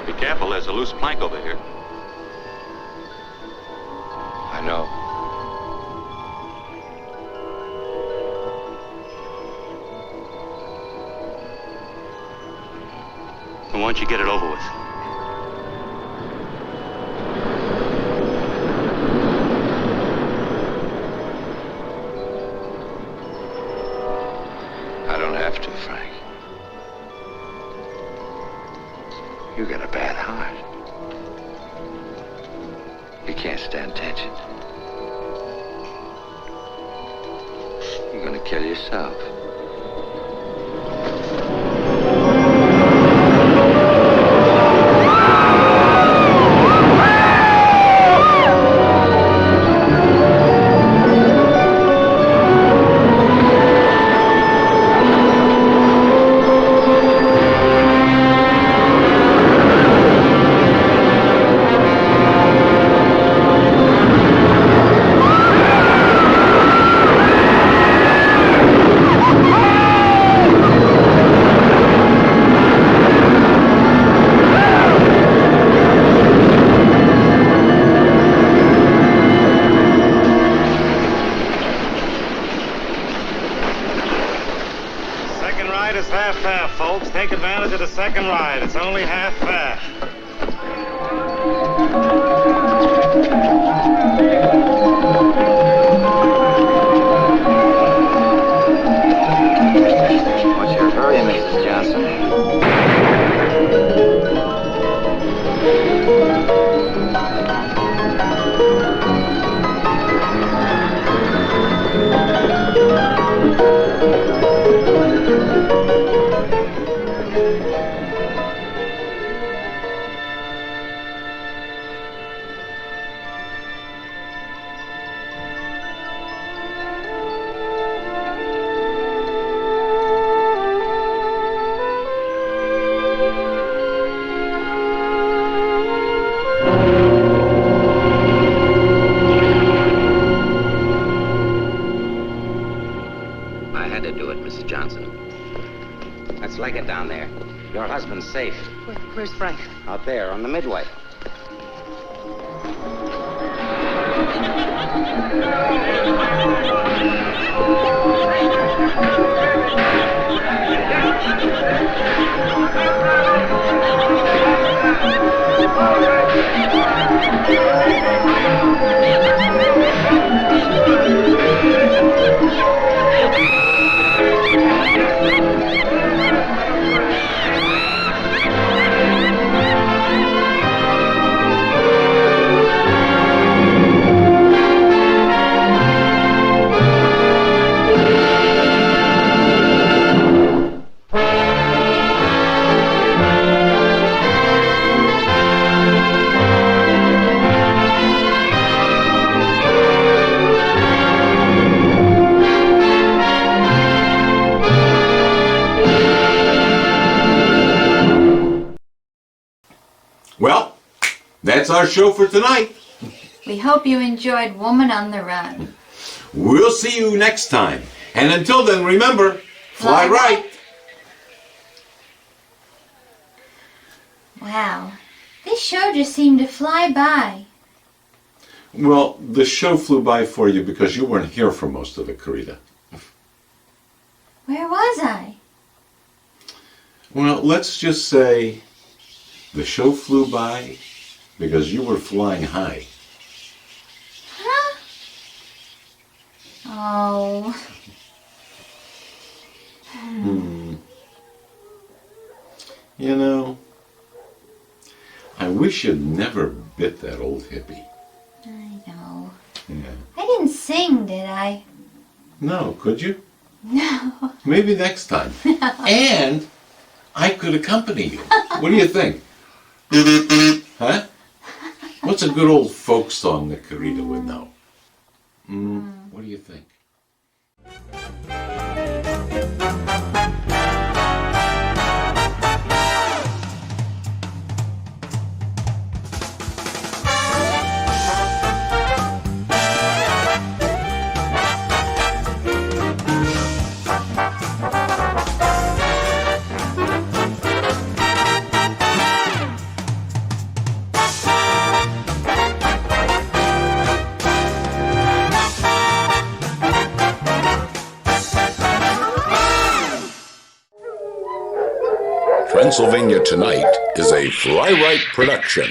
Be careful, there's a loose plank over here. I know. Why don't you get it over with? I don't have to, Frank. You got a bad heart. You can't stand tension. You're gonna kill yourself. Take advantage of the second ride. It's only half fare. What's your hurry, Mrs. Johnson? Safe. Where's Frank? Out there on the midway. that's our show for tonight. We hope you enjoyed Woman on the Run. We'll see you next time. And until then, remember, fly right. Wow, this show just seemed to fly by. Well, the show flew by for you because you weren't here for most of it, Carita. Where was I? Well, let's just say the show flew by because you were flying high. Huh? Oh. You know, I wish you'd never bit that old hippie. I know. Yeah. I didn't sing, did I? No, could you? No. Maybe next time. And I could accompany you. What do you think? Huh? What's a good old folk song that Carita would know? What do you think? Transylvania Tonight is a Fly Right production.